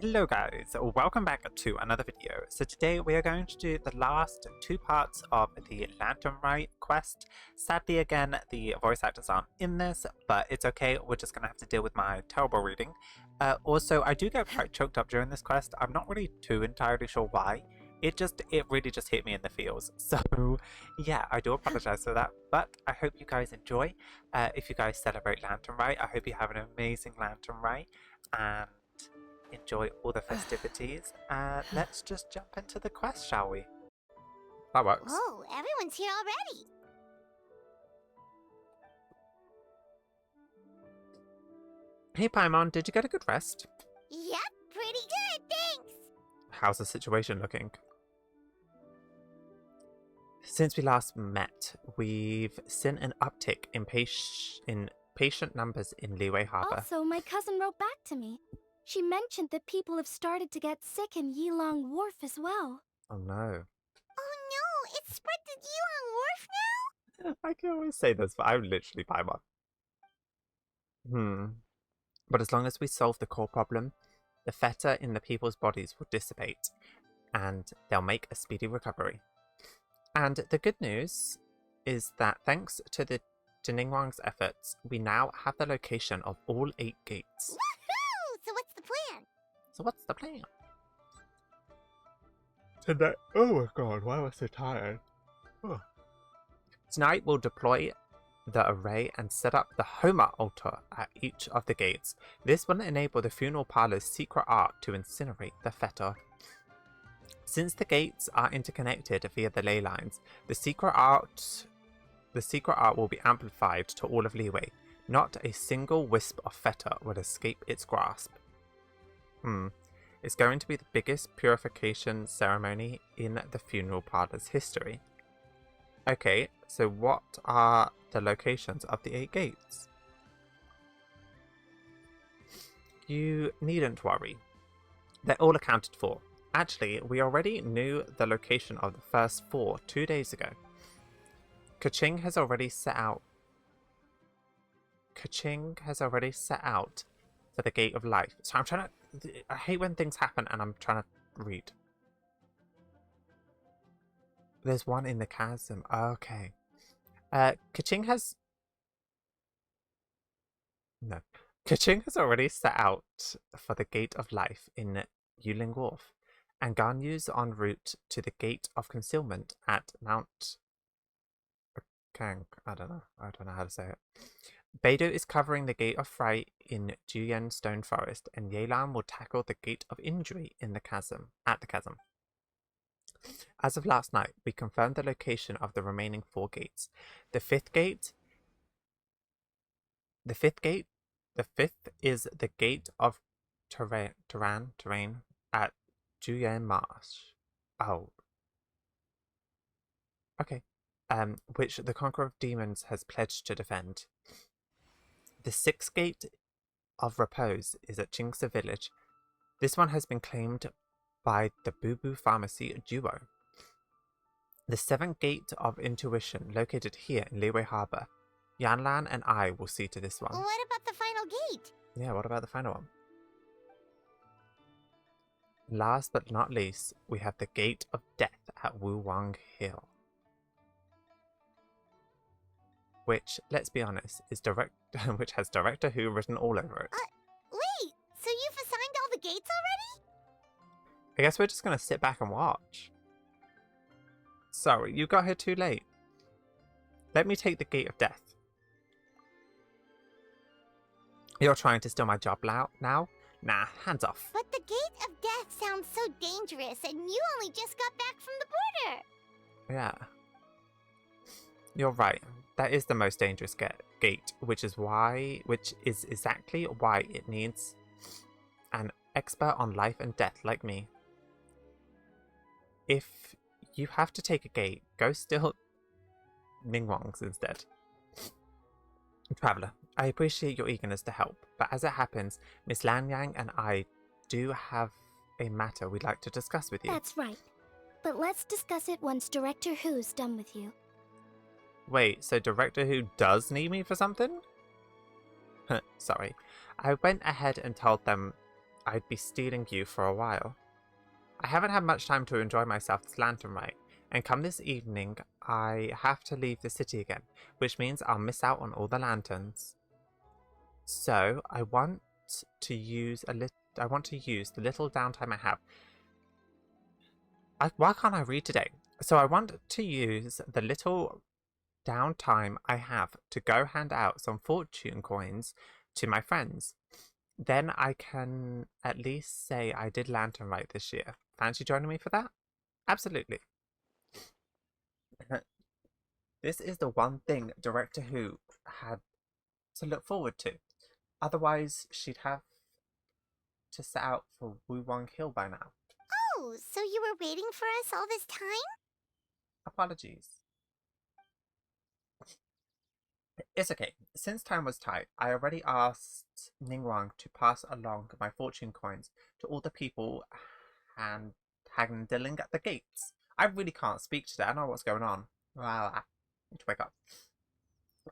Hello guys, welcome back to another video. So today we are going to do the last two parts of the Lantern Rite quest. Sadly again, the voice actors aren't in this, but it's okay, we're just going to have to deal with my terrible reading. Also, I do get quite choked up during this quest. I'm not really too entirely sure why. It really just hit me in the feels. So yeah, I do apologize for that, but I hope you guys enjoy. If you guys celebrate Lantern Rite, I hope you have an amazing Lantern Rite and enjoy all the festivities. Let's just jump into the quest, shall we? That works. Whoa, everyone's here already. Hey Paimon, did you get a good rest? Yep, pretty good, thanks. How's the situation looking? Since we last met, we've seen an uptick in patient numbers in Liyue Harbor. Also, my cousin wrote back to me. She mentioned that people have started to get sick in Yilong Wharf as well. Oh no. Oh no, it's spread to Yilong Wharf now? I can always say this, but I'm literally Paimon. But as long as we solve the core problem, the feta in the people's bodies will dissipate, and they'll make a speedy recovery. And the good news is that thanks to the Ningguang's efforts, we now have the location of all 8 gates. Woohoo! So what's the plan? Tonight, oh my god, why am I so tired? Tonight we'll deploy the array and set up the Homa altar at each of the gates. This will enable the funeral parlor's secret art to incinerate the feta. Since the gates are interconnected via the ley lines, the secret art will be amplified to all of Liyue. Not a single wisp of feta will escape its grasp. It's going to be the biggest purification ceremony in the funeral parlor's history. Okay, so what are the locations of the 8 gates? You needn't worry. They're all accounted for. Actually, we already knew the location of the first 4 2 days ago. Qimen has already set out for the Gate of Life. So I'm trying to... I hate when things happen and I'm trying to read. There's one in the chasm. Okay. Qimen has already set out for the Gate of Life in Yulin Wharf, and Ganyu's en route to the Gate of Concealment at Mount Kang. I don't know how to say it. Beidou is covering the Gate of Fright in Juyen Stone Forest, and Yelan will tackle the Gate of Injury in the chasm. As of last night, we confirmed the location of the remaining 4 gates. The fifth is the Gate of Terrain at Juyen Marsh. Oh. Okay. Which the Conqueror of Demons has pledged to defend. The 6th Gate of Repose is at Qingse Village. This one has been claimed by the Boo Boo Pharmacy duo. The 7th Gate of Intuition, located here in Liyue Harbor. Yanlan and I will see to this one. What about the final gate? Yeah, what about the final one? Last but not least, we have the Gate of Death at Wuwang Hill. Which, let's be honest, which has Director Who written all over it. Wait, so you've assigned all the gates already? I guess we're just going to sit back and watch. Sorry, you got here too late. Let me take the Gate of Death. You're trying to steal my job now? Nah, hands off. But the Gate of Death sounds so dangerous, and you only just got back from the border. Yeah. You're right. That is the most dangerous gate, which is exactly why it needs an expert on life and death like me. If you have to take a gate, go steal Ningguang's instead. Traveler, I appreciate your eagerness to help, but as it happens, Miss Lanyang and I do have a matter we'd like to discuss with you. That's right. But let's discuss it once Director Who's done with you. Wait, so Director Who does need me for something? Sorry. I went ahead and told them I'd be stealing you for a while. I haven't had much time to enjoy myself this lantern rite, and come this evening, I have to leave the city again, which means I'll miss out on all the lanterns. So I want to use the little downtime I have. Why can't I read today? So I want to use the little downtime I have to go hand out some fortune coins to my friends. Then I can at least say I did lantern rite this year. Fancy joining me for that? Absolutely. This is the one thing Director Who had to look forward to. Otherwise, she'd have to set out for Woo-Wong Hill by now. Oh, so you were waiting for us all this time? Apologies. It's okay. Since time was tight, I already asked Ningguang to pass along my fortune coins to all the people and handling at the gates. I really can't speak today. I don't know what's going on. Well, I need to wake up.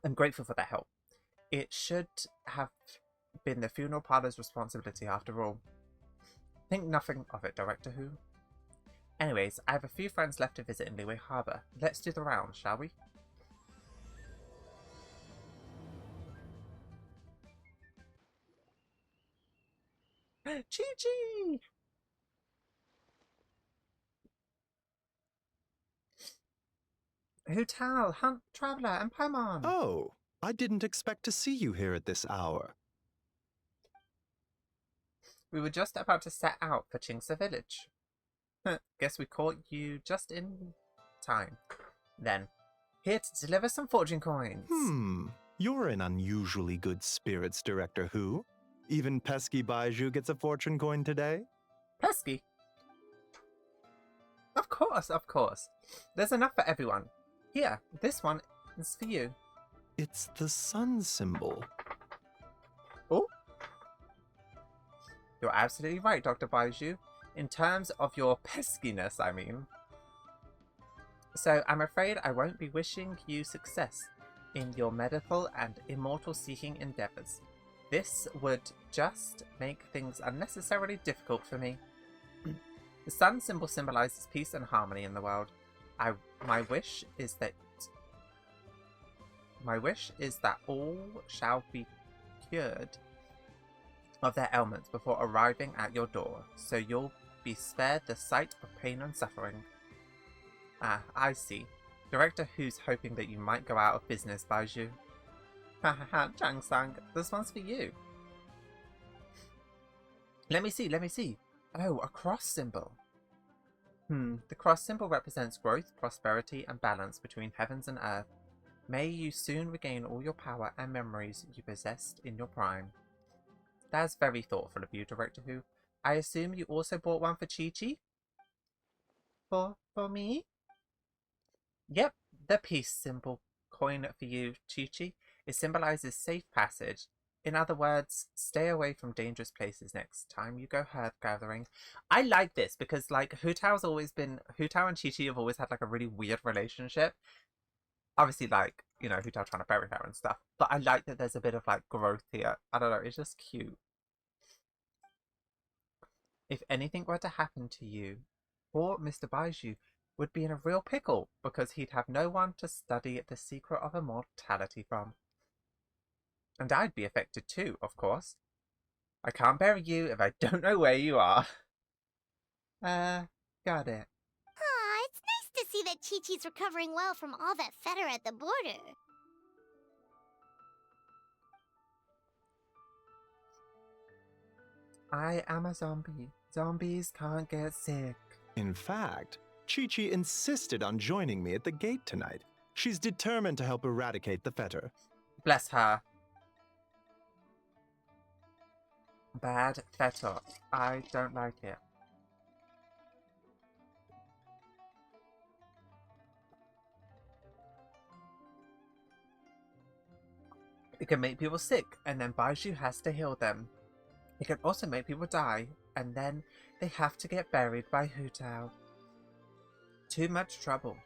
I'm grateful for their help. It should have been the funeral parlour's responsibility after all. Think nothing of it, Director Who. Anyways, I have a few friends left to visit in Liyue Harbour. Let's do the round, shall we? Chi-Chi! Hu Tao, Hunt, Traveller, and Paimon! Oh, I didn't expect to see you here at this hour. We were just about to set out for Qingsa village. Guess we caught you just in time. Then, here to deliver some fortune coins. You're in unusually good spirits, Director Who. Even pesky Baiju gets a fortune coin today? Pesky? Of course, of course. There's enough for everyone. Here, this one is for you. It's the sun symbol. Oh? You're absolutely right, Dr. Baiju. In terms of your peskiness, I mean. So, I'm afraid I won't be wishing you success in your medical and immortal seeking endeavours. This would just make things unnecessarily difficult for me. The sun symbol symbolises peace and harmony in the world. My wish is that all shall be cured of their ailments before arriving at your door, so you'll be spared the sight of pain and suffering. Ah, I see. Director Who's hoping that you might go out of business, Baiju. Hahaha, Chang-sang, this one's for you. Let me see. Oh, a cross symbol. The cross symbol represents growth, prosperity, and balance between heavens and earth. May you soon regain all your power and memories you possessed in your prime. That's very thoughtful of you, Director Who. I assume you also bought one for Chi-Chi? For me? Yep, the peace symbol coin for you, Chi-Chi. It symbolises safe passage. In other words, stay away from dangerous places next time you go herb gathering. I like this because, like, Hu Tao and Chi-Chi have always had, like, a really weird relationship. Obviously, like, you know, Hu Tao trying to bury her and stuff. But I like that there's a bit of, like, growth here. I don't know, it's just cute. If anything were to happen to you, poor Mr. Baiju would be in a real pickle because he'd have no one to study the secret of immortality from. And I'd be affected too, of course. I can't bury you if I don't know where you are. Got it. Aw, it's nice to see that Chi-Chi's recovering well from all that fetter at the border. I am a zombie. Zombies can't get sick. In fact, Chi-Chi insisted on joining me at the gate tonight. She's determined to help eradicate the fetter. Bless her. Bad fetter. I don't like it. It can make people sick, and then Baiju has to heal them. It can also make people die, and then they have to get buried by Hu Tao. Too much trouble.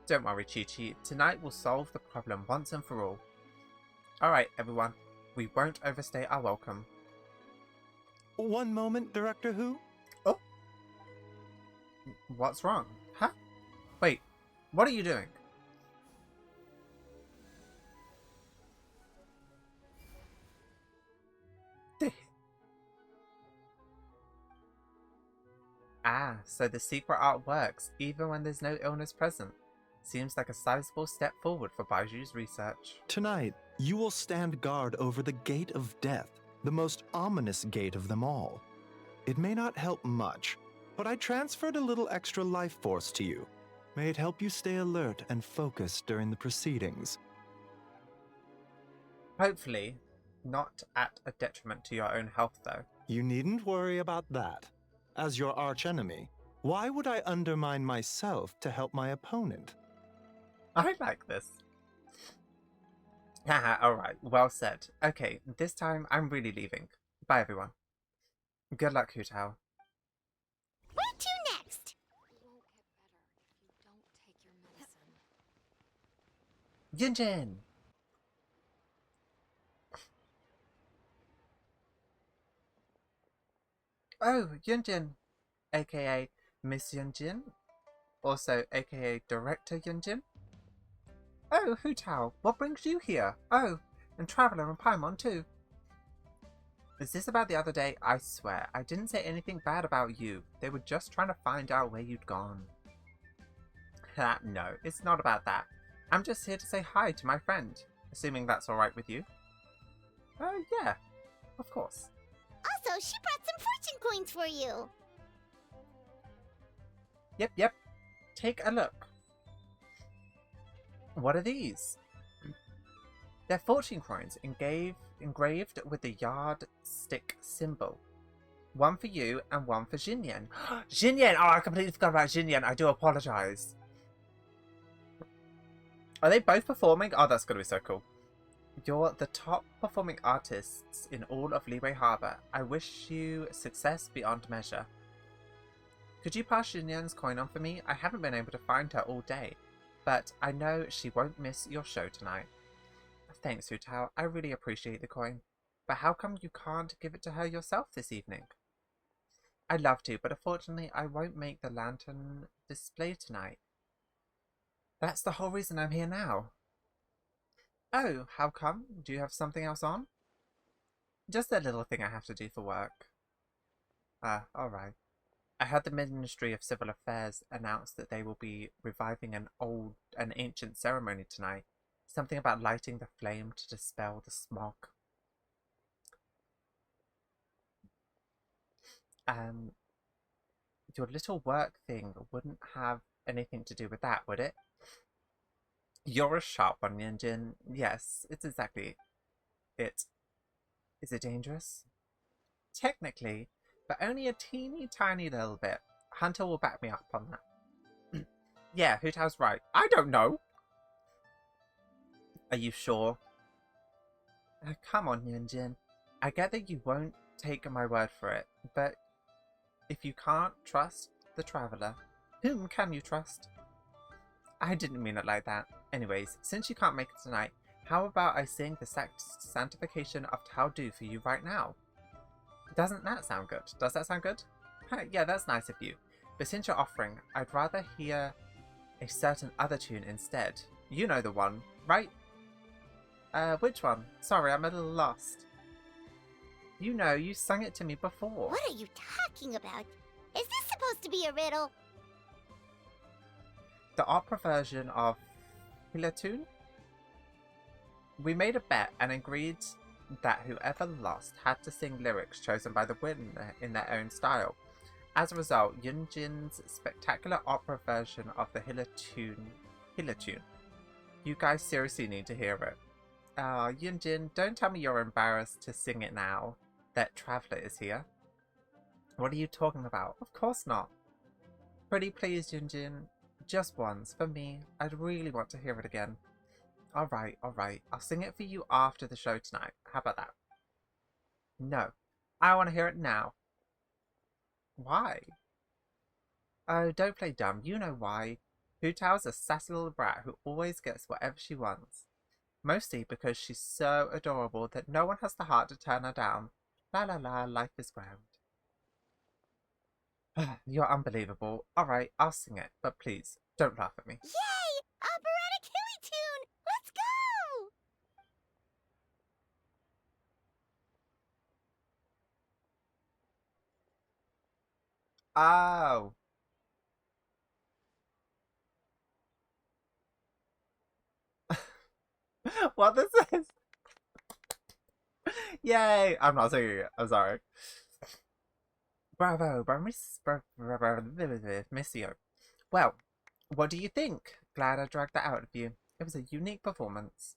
Don't worry, Chi-Chi. Tonight we'll solve the problem once and for all. Alright, everyone. We won't overstay our welcome. One moment, Director Who. Oh. What's wrong? Huh? Wait, what are you doing? Ah, so the secret art works even when there's no illness present. Seems like a sizable step forward for Baiju's research. Tonight, you will stand guard over the Gate of Death, the most ominous gate of them all. It may not help much, but I transferred a little extra life force to you. May it help you stay alert and focused during the proceedings. Hopefully, not at a detriment to your own health, though. You needn't worry about that. As your archenemy, why would I undermine myself to help my opponent? I like this. Haha, alright, well said. Okay, this time I'm really leaving. Bye, everyone. Good luck, Hu Tao. Where to next? You won't get better if you don't take your medicine. Yunjin! Oh, Yunjin, aka Miss Yunjin, also aka Director Yunjin. Oh, Hu Tao, what brings you here? Oh, and Traveler and Paimon too. Is this about the other day? I swear, I didn't say anything bad about you. They were just trying to find out where you'd gone. No, it's not about that. I'm just here to say hi to my friend, assuming that's alright with you. Oh, yeah, of course. Also, she brought some fortune coins for you. Yep. Take a look. What are these? They're fortune coins engraved with the yardstick symbol. One for you and one for Xinyan. Xinyan! Oh, I completely forgot about Xinyan. I do apologize. Are they both performing? Oh, that's going to be so cool. You're the top performing artists in all of Liyue Harbor. I wish you success beyond measure. Could you pass Xinyan's coin on for me? I haven't been able to find her all day, but I know she won't miss your show tonight. Thanks, Hu Tao. I really appreciate the coin. But how come you can't give it to her yourself this evening? I'd love to, but unfortunately I won't make the lantern display tonight. That's the whole reason I'm here now. Oh, how come? Do you have something else on? Just a little thing I have to do for work. Ah, alright. I heard the Ministry of Civil Affairs announce that they will be reviving an ancient ceremony tonight. Something about lighting the flame to dispel the smog. Your little work thing wouldn't have anything to do with that, would it? You're a sharp one, Yunjin. Yes, it's exactly it. Is it dangerous? Technically, but only a teeny tiny little bit. Hunter will back me up on that. Yeah, Hu Tao's right. I don't know. Are you sure? Come on, Yunjin. I get that you won't take my word for it, but if you can't trust the Traveler, whom can you trust? I didn't mean it like that. Anyways, since you can't make it tonight, how about I sing the Sanctification of Tao Du for you right now? Doesn't that sound good? Does that sound good? Yeah, that's nice of you. But since you're offering, I'd rather hear a certain other tune instead. You know the one, right? Which one? Sorry, I'm a little lost. You know, you sung it to me before. What are you talking about? Is this supposed to be a riddle? The opera version of Hilatun? We made a bet and agreed that whoever lost had to sing lyrics chosen by the winner in their own style. As a result, Yunjin's spectacular opera version of the Hilatun. You guys seriously need to hear it. Yunjin, don't tell me you're embarrassed to sing it now that Traveler is here. What are you talking about? Of course not. Pretty please, Yunjin. Just once, for me. I'd really want to hear it again. Alright. I'll sing it for you after the show tonight. How about that? No. I want to hear it now. Why? Oh, don't play dumb. You know why. Hu Tao's a sassy little brat who always gets whatever she wants. Mostly because she's so adorable that no one has the heart to turn her down. La la la, life is grand. You're unbelievable. Alright, I'll sing it, but please, don't laugh at me. Yay! Operatic Hilly Tune! Let's go! Oh. What this is? Yay! I'm not singing it. I'm sorry. Bravo, Missio. Well, what do you think? Glad I dragged that out of you. It was a unique performance.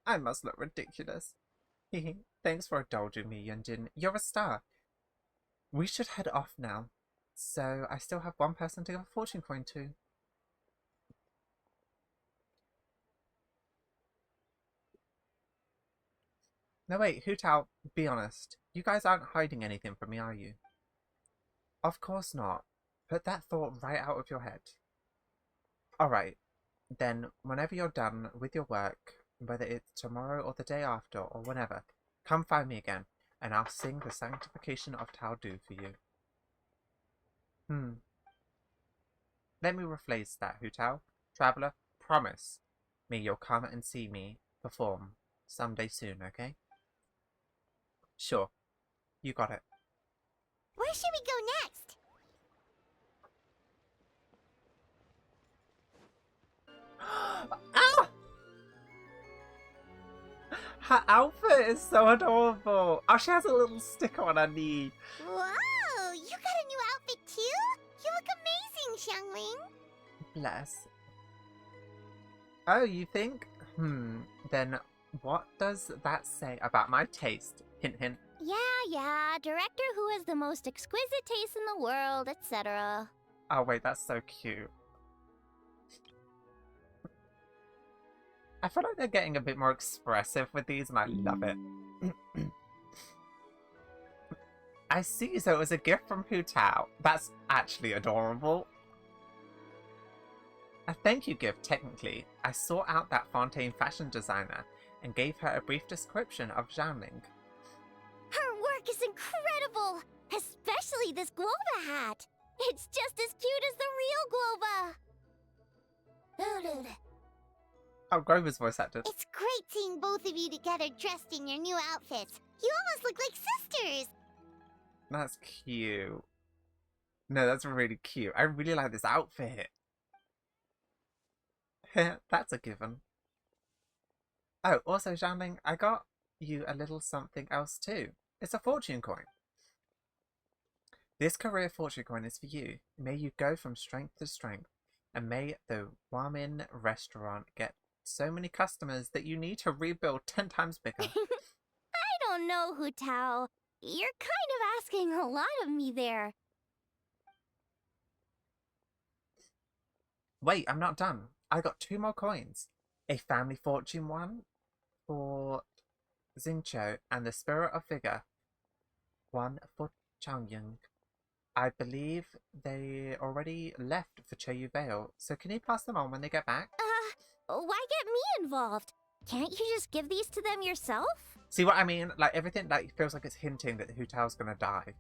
I must look ridiculous. Thanks for indulging me, Yunjin. You're a star. We should head off now. So I still have one person to give a fortune coin to. No wait, Hutao, be honest. You guys aren't hiding anything from me, are you? Of course not. Put that thought right out of your head. Alright, then whenever you're done with your work, whether it's tomorrow or the day after or whenever, come find me again, and I'll sing the sanctification of Tao Du for you. Let me rephrase that, Hutao. Traveller, promise me you'll come and see me perform someday soon, okay? Sure. You got it. Where should we go next? Ah! Her outfit is so adorable. Oh, she has a little sticker on her knee. Whoa! You got a new outfit too? You look amazing, Xiangling. Bless. Oh, you think? Then what does that say about my taste? Hint, hint. Yeah, director who has the most exquisite taste in the world, etc. Oh, wait, that's so cute. I feel like they're getting a bit more expressive with these, and I love it. I see, so it was a gift from Hu Tao. That's actually adorable. A thank you gift, technically. I sought out that Fontaine fashion designer and gave her a brief description of Zhangling. Her work is incredible! Especially this Globa hat! It's just as cute as the real Globa! Oh, Grover's voice actor. It's great seeing both of you together dressed in your new outfits. You almost look like sisters! That's cute. No, that's really cute. I really like this outfit. That's a given. Oh, also, Zhangling, I got you a little something else too. It's a fortune coin. This career fortune coin is for you. May you go from strength to strength, and may the Qimen restaurant get so many customers that you need to rebuild 10 times bigger. I don't know, Hu Tao. You're kind of asking a lot of me there. Wait, I'm not done. I got 2 more coins. A family fortune one for Xingqiu and the spirit of vigor one for Changyang. I believe they already left for Cheyu Vale, so can you pass them on when they get back? Why get me involved? Can't you just give these to them yourself? See what I mean? Like, everything like feels like it's hinting that Hu Tao's gonna die.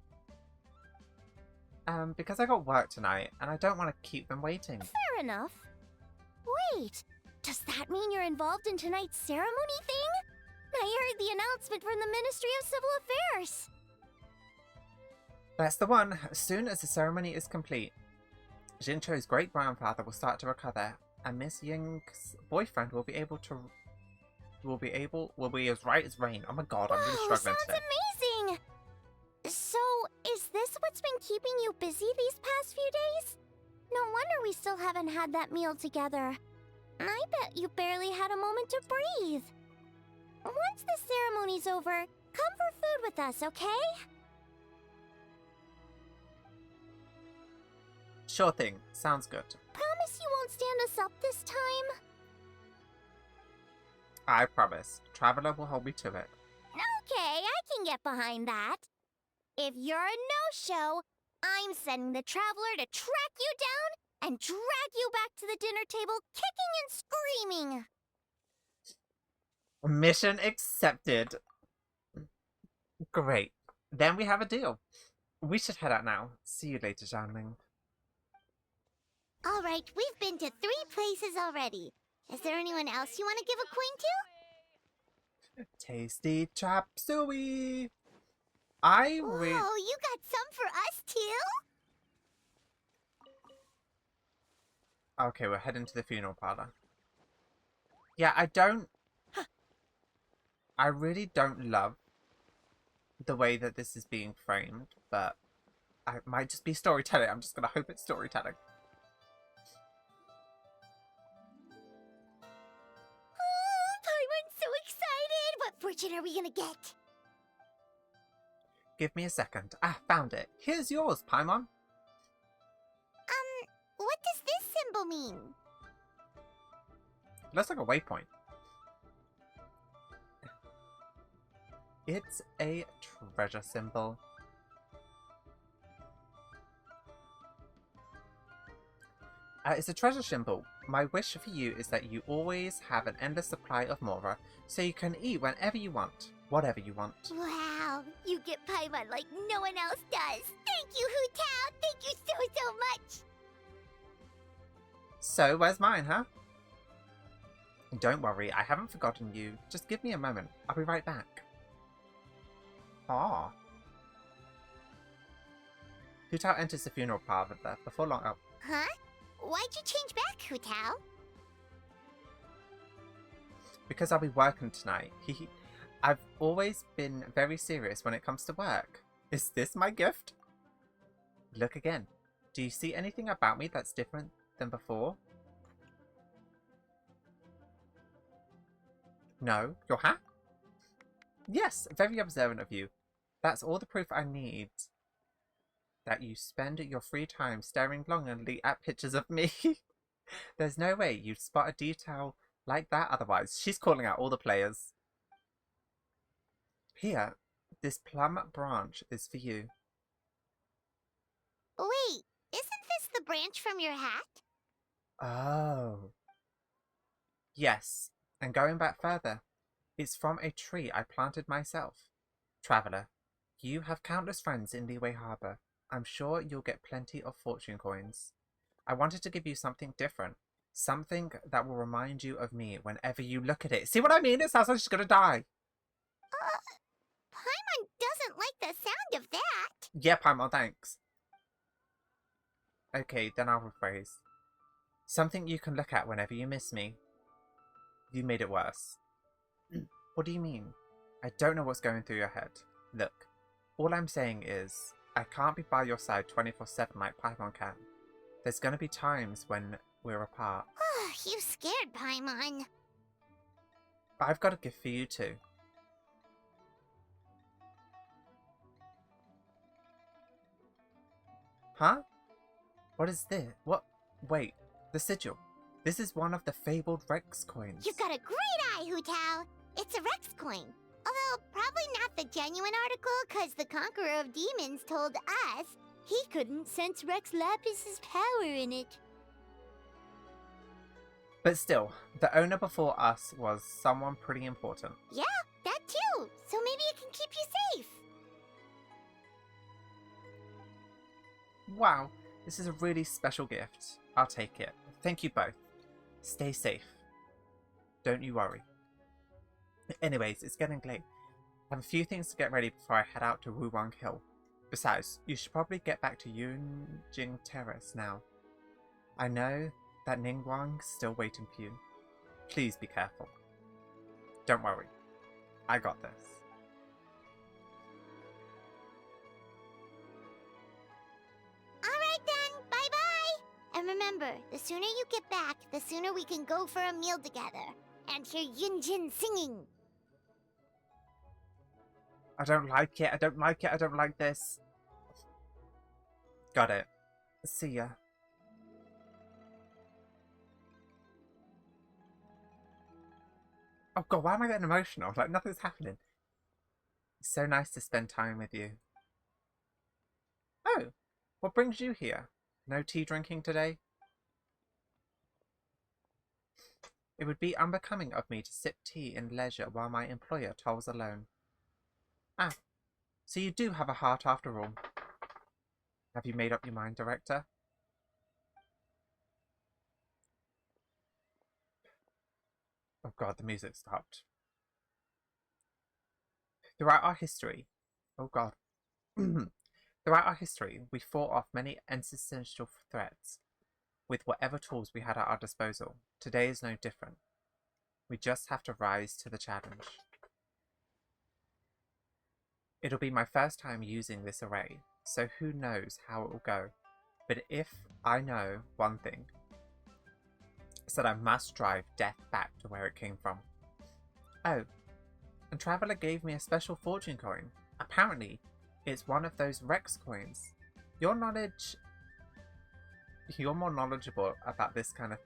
Because I got work tonight, and I don't want to keep them waiting. Fair enough. Wait, does that mean you're involved in tonight's ceremony thing? I heard the announcement from the Ministry of Civil Affairs. That's the one. As soon as the ceremony is complete, Jincho's great-grandfather will start to recover, and Miss Ying's boyfriend will be as right as rain. Oh my god, I'm really struggling sounds today. Amazing! So, is this what's been keeping you busy these past few days? No wonder we still haven't had that meal together. I bet you barely had a moment to breathe. Once the ceremony's over, come for food with us, okay? Sure thing. Sounds good. Promise you won't stand us up this time? I promise. Traveler will hold me to it. Okay, I can get behind that. If you're a no-show, I'm sending the Traveler to track you down and drag you back to the dinner table kicking and screaming. Mission accepted. Great. Then we have a deal. We should head out now. See you later, Xianling. Alright, we've been to 3 places already. Is there anyone else you want to give a coin to? Tasty chop suey. I Whoa, really... you got some for us too? Okay, we're heading to the funeral parlor. Yeah, I really don't love the way that this is being framed, but it might just be storytelling. I'm just gonna hope it's storytelling. Oh, Paimon's so excited! What fortune are we gonna get? Give me a second. Ah, found it. Here's yours, Paimon. What does this symbol mean? Looks like a waypoint. It's a treasure symbol. It's a treasure symbol. My wish for you is that you always have an endless supply of Mora, so you can eat whenever you want, whatever you want. Wow, you get Paimon like no one else does. Thank you, Hu Tao. Thank you so much. So, where's mine, huh? Don't worry, I haven't forgotten you. Just give me a moment. I'll be right back. Ah. Hu Tao enters the funeral parlor before long. Oh, Huh? Why'd you change back, Hu Tao? because I'll be working tonight. I've always been very serious when it comes to work. Is this my gift? Look again. Do you see anything about me that's different than before? No? Your hat? Yes, very observant of you. That's all the proof I need that you spend your free time staring longingly at pictures of me. There's no way you'd spot a detail like that otherwise. She's calling out all the players. Here, this plum branch is for you. Wait, isn't this the branch from your hat? Oh. Yes, and going back further, it's from a tree I planted myself. Traveller, you have countless friends in Liyue Harbor. I'm sure you'll get plenty of fortune coins. I wanted to give you something different. Something that will remind you of me whenever you look at it. See what I mean? It sounds like she's gonna die. Paimon doesn't like the sound of that. Yeah, Paimon, thanks. Okay, then I'll rephrase. Something you can look at whenever you miss me. You made it worse. What do you mean? I don't know what's going through your head. Look, all I'm saying is, I can't be by your side 24/7 like Paimon can. There's gonna be times when we're apart. You scared Paimon. But I've got a gift for you too. Huh? What is this? What? Wait, the sigil. This is one of the fabled Rex coins. You've got a great eye, Hu Tao. It's a Rex coin. Although, probably not the genuine article, because the Conqueror of Demons told us he couldn't sense Rex Lapis's power in it. But still, the owner before us was someone pretty important. Yeah, that too. So maybe it can keep you safe. Wow, this is a really special gift. I'll take it. Thank you both. Stay safe. Don't you worry. Anyways, it's getting late. I have a few things to get ready before I head out to Wuwang Hill. Besides, you should probably get back to Yunjing Terrace now. I know that Ningguang's still waiting for you. Please be careful. Don't worry. I got this. Alright then, bye-bye! And remember, the sooner you get back, the sooner we can go for a meal together. And hear Yunjin singing. I don't like it. I don't like it. I don't like this. Got it. See ya. Oh god, why am I getting emotional? Like nothing's happening. It's so nice to spend time with you. Oh, what brings you here? No tea drinking today? It would be unbecoming of me to sip tea in leisure while my employer tolls alone. Ah, so you do have a heart after all. Have you made up your mind, Director? Oh god, the music stopped. Throughout our history, oh god. Throughout our history, we fought off many existential threats with whatever tools we had at our disposal. Today is no different. We just have to rise to the challenge. It'll be my first time using this array, so who knows how it will go. But if I know one thing, it's that I must drive death back to where it came from. Oh, and Traveler gave me a special fortune coin. Apparently, it's one of those Rex coins. You're more knowledgeable about this kind of...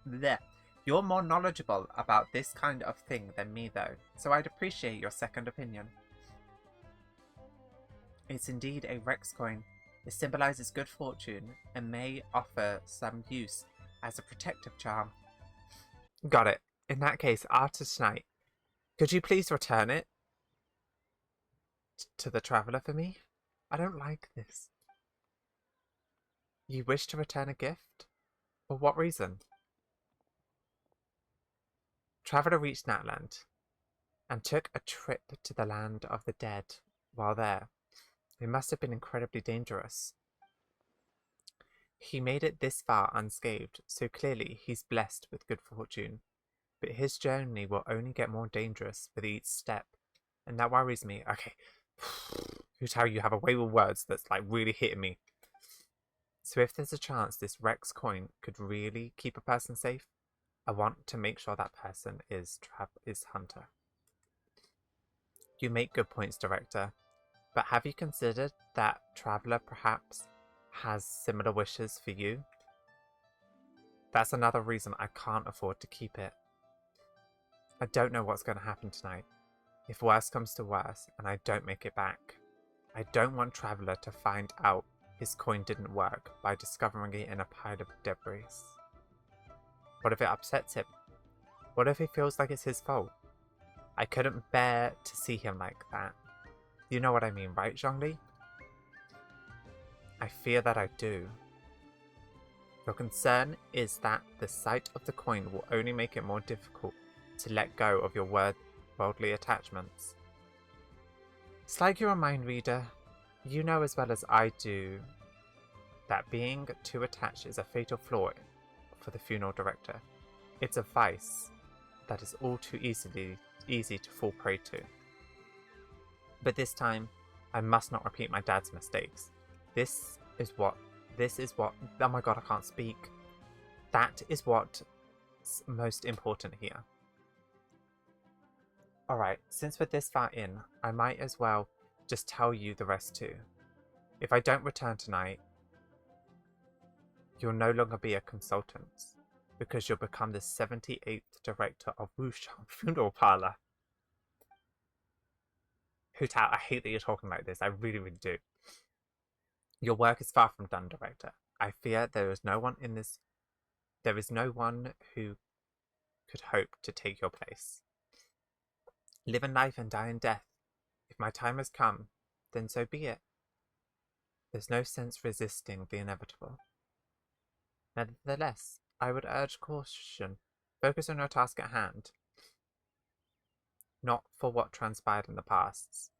Blech. You're more knowledgeable about this kind of thing than me, though, so I'd appreciate your second opinion. It's indeed a Rex coin. It symbolizes good fortune and may offer some use as a protective charm. Got it. In that case, after tonight, could you please return it to the Traveler for me? I don't like this. You wish to return a gift? For what reason? Traveler reached Natland and took a trip to the land of the dead. While there, it must have been incredibly dangerous. He made it this far unscathed, so clearly he's blessed with good fortune. But his journey will only get more dangerous with each step, and that worries me. Okay, here's how you have a way with words that's like really hitting me. So if there's a chance this Rex coin could really keep a person safe, I want to make sure that person is Hunter. You make good points, Director, but have you considered that Traveler perhaps has similar wishes for you? That's another reason I can't afford to keep it. I don't know what's going to happen tonight. If worse comes to worse and I don't make it back, I don't want Traveler to find out his coin didn't work by discovering it in a pile of debris. What if it upsets him? What if he feels like it's his fault? I couldn't bear to see him like that. You know what I mean, right, Zhongli? I fear that I do. Your concern is that the sight of the coin will only make it more difficult to let go of your worldly attachments. It's like you're a mind reader. You know as well as I do that being too attached is a fatal flaw for the funeral director. It's a vice that is all too easy to fall prey to. But this time, I must not repeat my dad's mistakes. This is what, oh my god, I can't speak. That is what's most important here. Alright, since we're this far in, I might as well just tell you the rest too. If I don't return tonight, you'll no longer be a consultant, because you'll become the 78th director of Wushan Funeral Parlor. Hu Tao, I hate that you're talking like this. I really, really do. Your work is far from done, Director. I fear there is no one who could hope to take your place. Live in life and die in death. If my time has come, then so be it. There's no sense resisting the inevitable. Nevertheless, I would urge caution. Focus on your task at hand, not for what transpired in the past.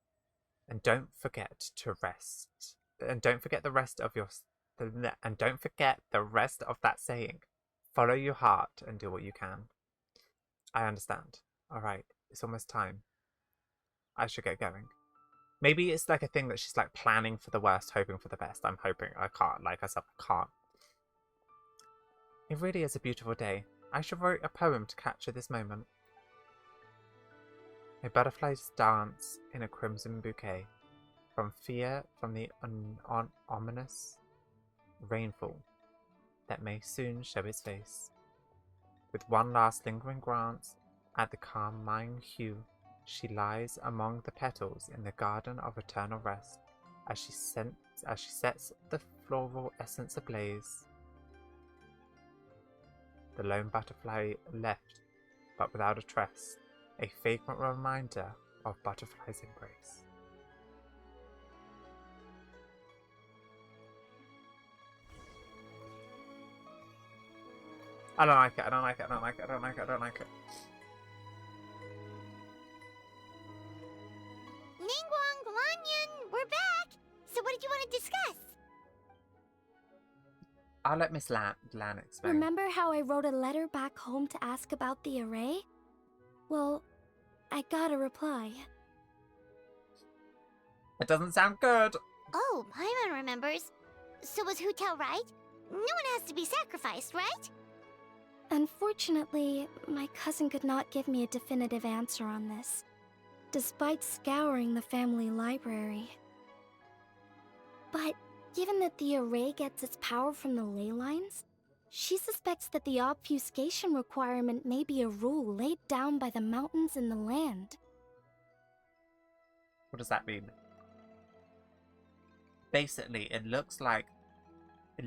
And don't forget to rest. And don't forget the rest of that saying. Follow your heart and do what you can. I understand. Alright, it's almost time. I should get going. Maybe it's like a thing that she's like planning for the worst, hoping for the best. I'm hoping. I can't. Like I said, I can't. It really is a beautiful day. I should write a poem to capture this moment. A butterfly's dance in a crimson bouquet. From fear, from the ominous rainfall that may soon show its face. With one last lingering glance at the carmine hue, she lies among the petals in the garden of eternal rest, as she sets the floral essence ablaze. The lone butterfly left, but without a trace, a vagrant reminder of butterfly's embrace. I don't like it. I don't like it. I don't like it. I don't like it. I don't like it. Ningguang, Lanyan, we're back! So what did you want to discuss? I'll let Miss Lan explain. Remember how I wrote a letter back home to ask about the array? Well, I got a reply. It doesn't sound good. Oh, Paimon remembers. So was Hu Tao right? No one has to be sacrificed, right? Unfortunately, my cousin could not give me a definitive answer on this, despite scouring the family library. But given that the array gets its power from the ley lines, she suspects that the obfuscation requirement may be a rule laid down by the mountains and the land. What does that mean? Basically, it looks like it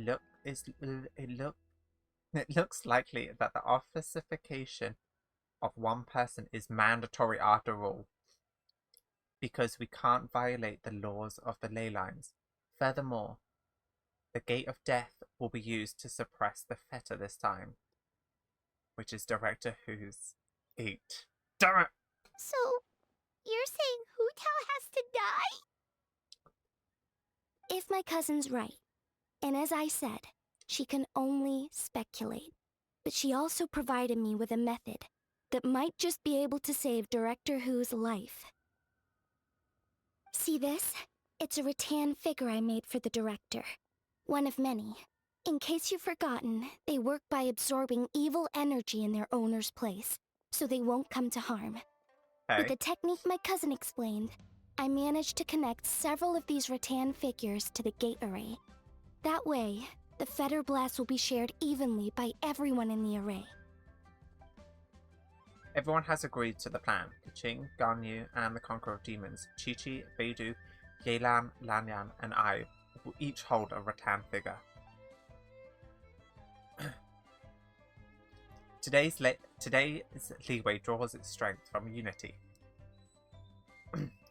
looks likely that the officification of one person is mandatory after all, because we can't violate the laws of the ley lines. Furthermore, the Gate of Death will be used to suppress the fetter this time, which is Director Who's 8. Damn it! So, you're saying Hu Tao has to die? If my cousin's right, and as I said, she can only speculate, but she also provided me with a method that might just be able to save Director Who's life. See this? It's a rattan figure I made for the director. One of many. In case you've forgotten, they work by absorbing evil energy in their owner's place, so they won't come to harm. Okay. With the technique my cousin explained, I managed to connect several of these rattan figures to the gate array. That way, the fetter blast will be shared evenly by everyone in the array. Everyone has agreed to the plan. Qing, Ganyu, and the Conqueror of Demons, Chi-Chi, Beidou, Yelan, Lanyan, and I will each hold a rattan figure. Today's leeway draws its strength from unity.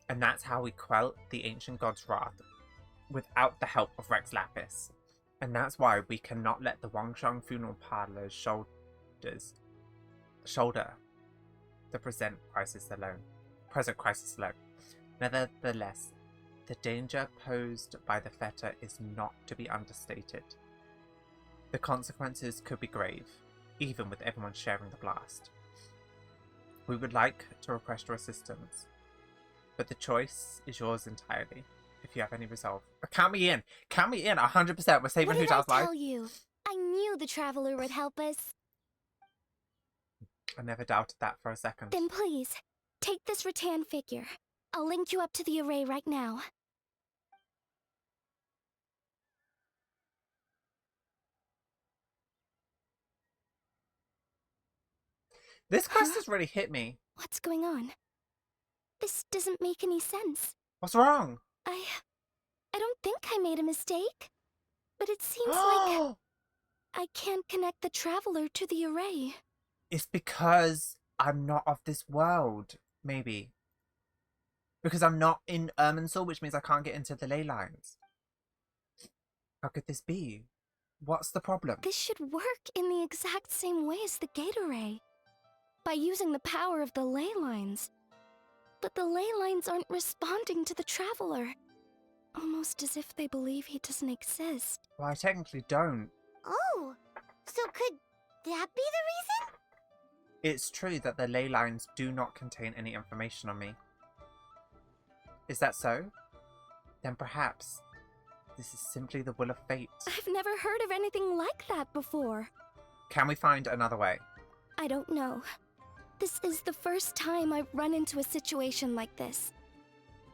And that's how we quell the ancient god's wrath without the help of Rex Lapis. And that's why we cannot let the Wangsheng funeral parlor's shoulder the present crisis alone. Nevertheless, the danger posed by the fetter is not to be understated. The consequences could be grave, even with everyone sharing the blast. We would like to request your assistance, but the choice is yours entirely. If you have any resolve, count me in. Count me in. 100%. We're saving Hu Tao's life. What did I tell you? I knew the Traveler would help us. I never doubted that for a second. Then please, take this rattan figure. I'll link you up to the array right now. This quest has really hit me. What's going on? This doesn't make any sense. What's wrong? I don't think I made a mistake. But it seems like I can't connect the Traveler to the array. It's because I'm not of this world, maybe. Because I'm not in Irminsul, which means I can't get into the ley lines. How could this be? What's the problem? This should work in the exact same way as the gate array. By using the power of the ley lines. But the ley lines aren't responding to the Traveler. Almost as if they believe he doesn't exist. Well, I technically don't. Oh, so could that be the reason? It's true that the ley lines do not contain any information on me. Is that so? Then perhaps this is simply the will of fate. I've never heard of anything like that before. Can we find another way? I don't know. This is the first time I've run into a situation like this.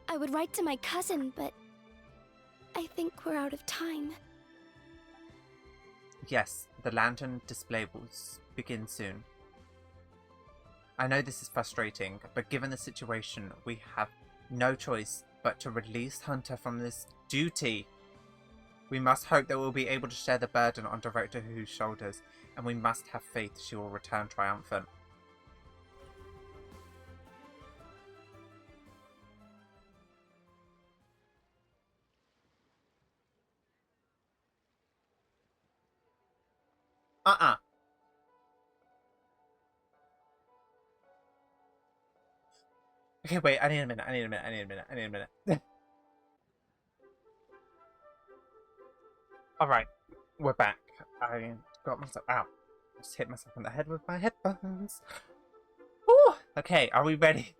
I would write to my cousin, but I think we're out of time. Yes, the lantern display will begin soon. I know this is frustrating, but given the situation, we have no choice but to release Hunter from this duty. We must hope that we'll be able to share the burden on Director Who's shoulders, and we must have faith she will return triumphant. Okay, wait, I need a minute. Alright, we're back. I got myself out. Just hit myself on the head with my headphones. Whew. Okay, are we ready?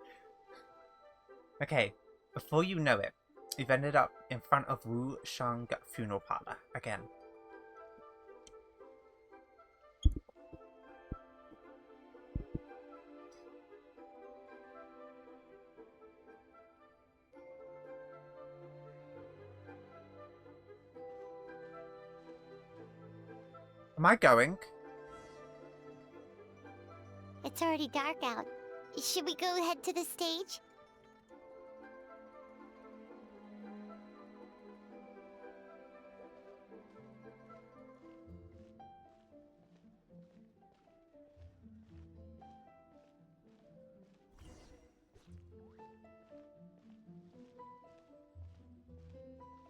Okay, before you know it, you've ended up in front of Wu Shang funeral parlor again. Am I going? It's already dark out. Should we go head to the stage?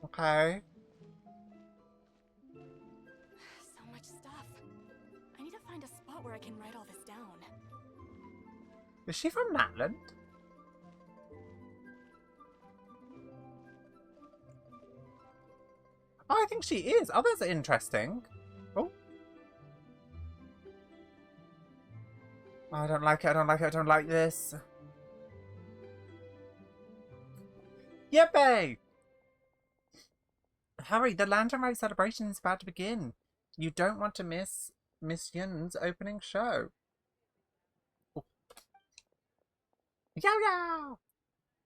Okay. So much stuff. I need to find a spot where I can write all this down. Is she from Natland? Oh, I think she is. Oh, that's interesting. Oh. I don't like it, I don't like this. Yippee! Hurry, the Lantern Rite celebration is about to begin. You don't want to miss Miss Yun's opening show. Oh. Yo yo!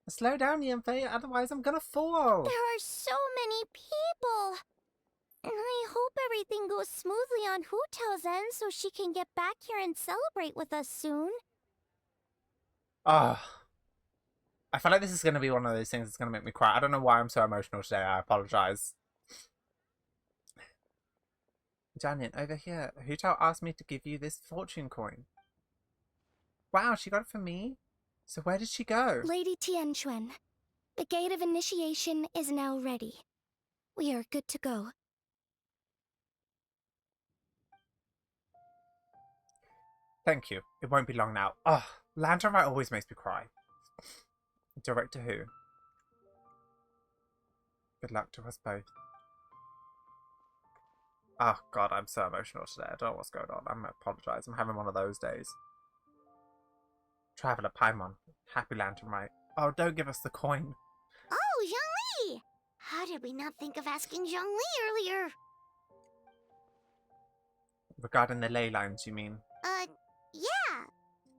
Slow down, Yunfei, otherwise I'm gonna fall. There are so many people. And I hope everything goes smoothly on Hu Tao's end so she can get back here and celebrate with us soon. Ah. I feel like this is going to be one of those things that's going to make me cry. I don't know why I'm so emotional today. I apologize. Janet, over here. Hu Tao asked me to give you this fortune coin. Wow, she got it for me? So where did she go? Lady Tianquan, the gate of initiation is now ready. We are good to go. Thank you. It won't be long now. Ugh, Lantern Rite always makes me cry. Director Who. Good luck to us both. Oh god, I'm so emotional today. I don't know what's going on. I'm apologise. I'm having one of those days. Traveller Paimon. Happy Lantern Rite. Oh, don't give us the coin. Oh, Zhongli! How did we not think of asking Zhongli earlier? Regarding the ley lines, you mean? Yeah.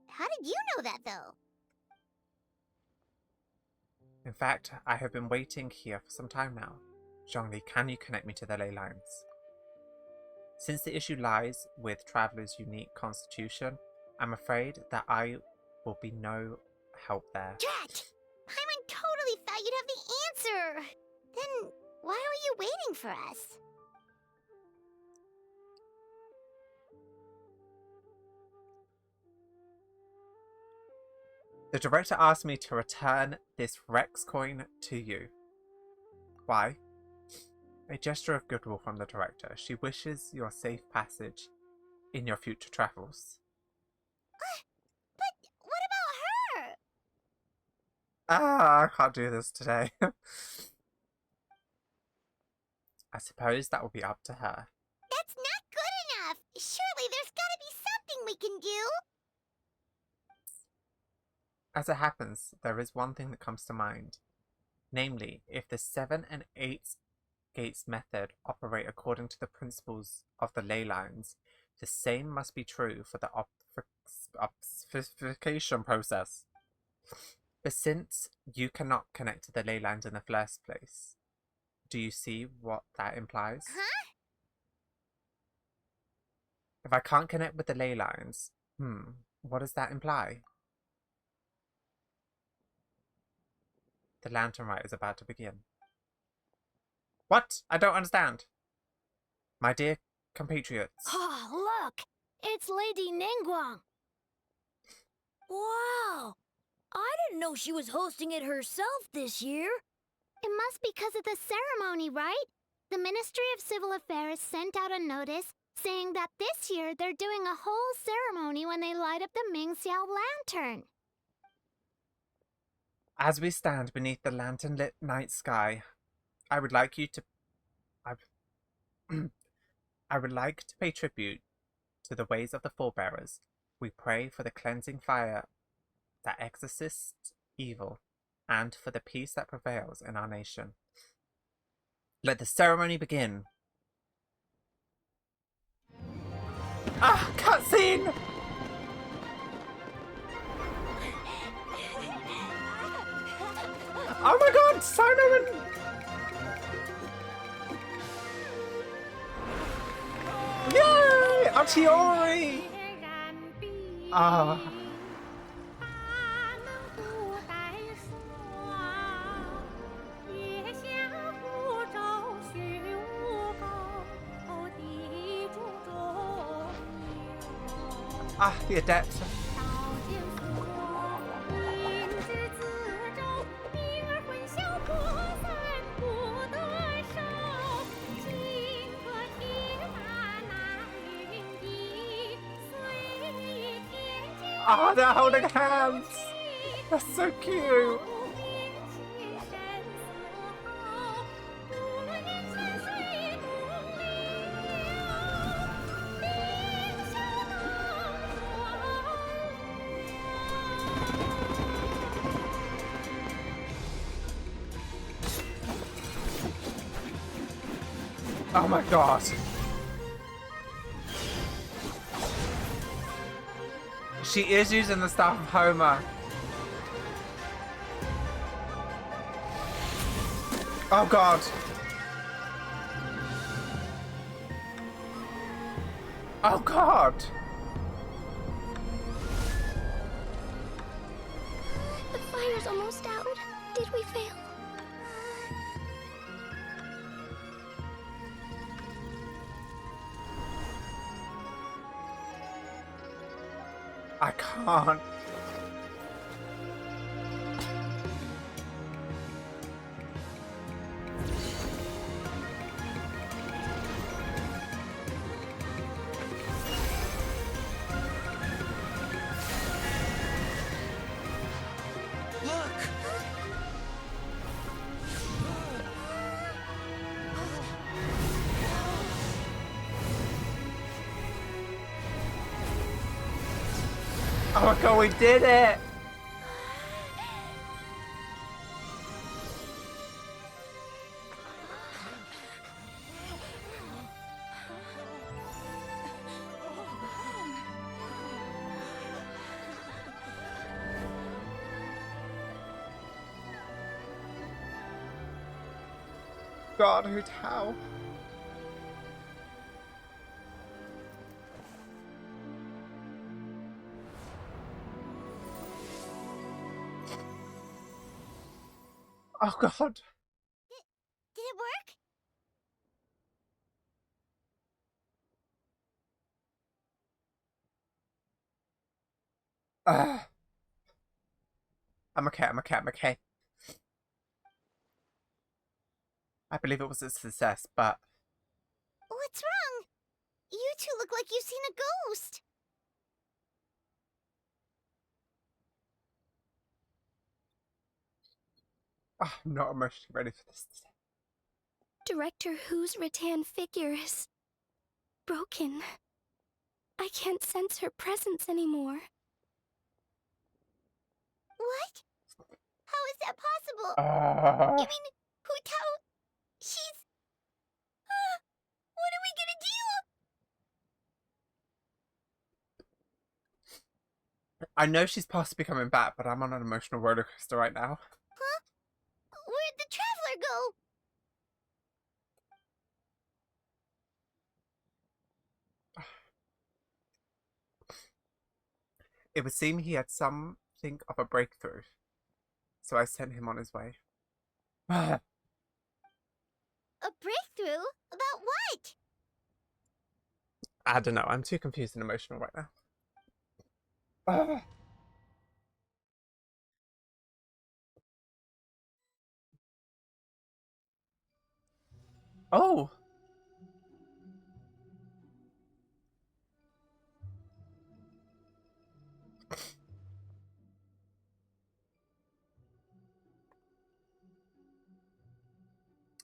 How did you know that, though? In fact, I have been waiting here for some time now. Zhongli, can you connect me to the ley lines? Since the issue lies with Traveller's unique constitution, I'm afraid that I will be no help there. Drat! Paimon totally thought you'd have the answer! Then, why were you waiting for us? The director asked me to return this Rex coin to you. Why? A gesture of goodwill from the director. She wishes your safe passage in your future travels. But what about her? Ah, I can't do this today. I suppose that will be up to her. That's not good enough! Surely there's gotta be something we can do! As it happens, there is one thing that comes to mind. Namely, if the 7 and 8 gates method operate according to the principles of the ley lines, the same must be true for the obfuscation process. But since you cannot connect to the ley lines in the first place, do you see what that implies? Huh? If I can't connect with the ley lines, what does that imply? The Lantern Rite is about to begin. What? I don't understand. My dear compatriots. Oh, look! It's Lady Ningguang! Wow! I didn't know she was hosting it herself this year. It must be because of the ceremony, right? The Ministry of Civil Affairs sent out a notice saying that this year they're doing a whole ceremony when they light up the Mingxiao lantern. As we stand beneath the lantern-lit night sky, I would like you to... I, I would like to pay tribute to the ways of the forebearers. We pray for the cleansing fire that exorcists evil, and for the peace that prevails in our nation. Let the ceremony begin. Ah, cutscene! Oh my god, Simon! Yay! Artiori! Ah. Ah, the adept. Oh, they're holding hands! That's so cute! Oh my god! She is using the staff of Homa. Oh god! Oh god! The fire's almost out. Did we fail? I can't. Oh my god, we did it! God, how? Oh god. Did it work? I'm okay. I believe it was a success, but... What's wrong? You two look like you've seen a ghost. Oh, I'm not emotionally ready for this. Director Who's rattan figure is broken. I can't sense her presence anymore. What? How is that possible? You mean, Hu Tao... she's... what are we gonna do? I know she's possibly coming back, but I'm on an emotional roller coaster right now. Huh? Where'd the Traveler go? It would seem he had something of a breakthrough, so I sent him on his way. A breakthrough? About what? I don't know, I'm too confused and emotional right now. Oh!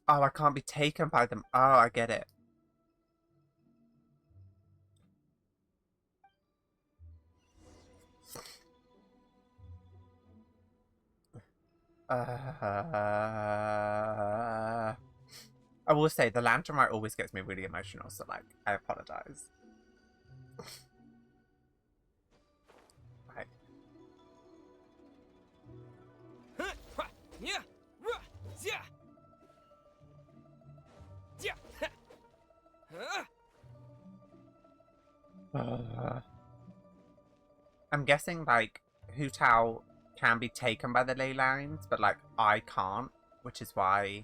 Oh, I can't be taken by them. Oh, I get it. I will say the lantern rite always gets me really emotional, so like I apologize. Right. I'm guessing like Hu Tao can be taken by the ley lines, but like I can't, which is why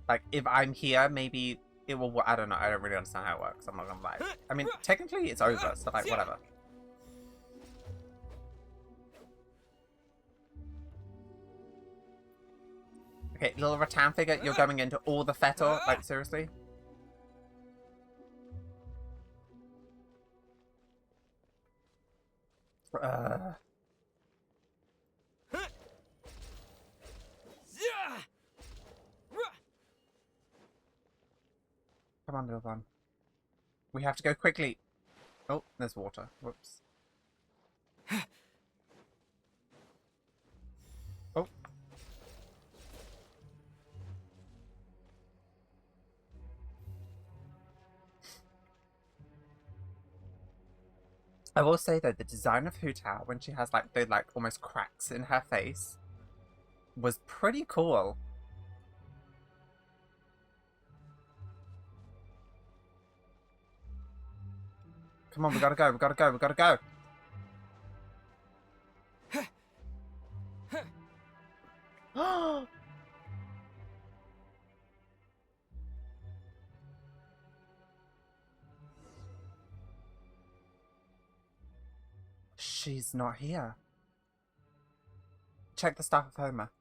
like if I'm here, maybe it will. I don't know. I don't really understand how it works. I'm not gonna lie. I mean, technically it's over, so like whatever. Okay, little rattan figure, you're going into all the fetor? Like, seriously? Come on, little one. We have to go quickly. Oh, there's water. Whoops. Oh. I will say though, the design of Hu Tao when she has like the like almost cracks in her face was pretty cool. Come on, we gotta go, we gotta go, we gotta go. She's not here. Check the staff of Homa.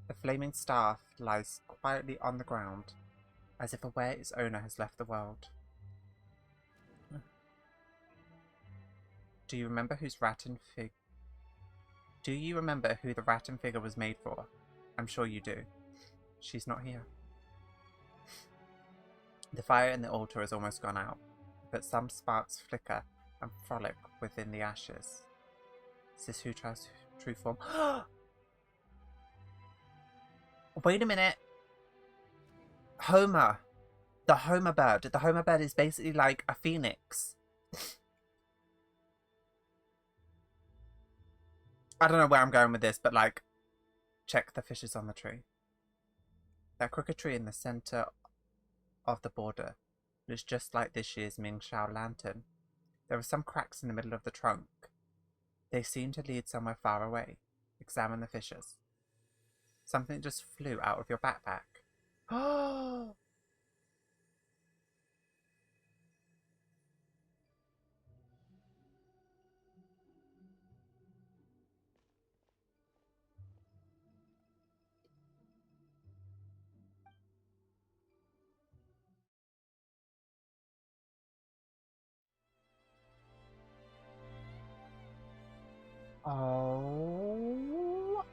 The flaming staff lies quietly on the ground, as if aware its owner has left the world. Do you remember who the rattan figure was made for? I'm sure you do. She's not here. The fire in the altar has almost gone out, but some sparks flicker and frolic within the ashes. Is this Hu Tao's true form? Wait a minute! Homa! The Homa bird. The Homa bird is basically like a phoenix. I don't know where I'm going with this, but like, check the fishes on the tree. That crooked tree in the center of the border looks just like this year's Ming Shao lantern. There are some cracks in the middle of the trunk. They seem to lead somewhere far away. Examine the fishes. Something just flew out of your backpack. Oh! Oh.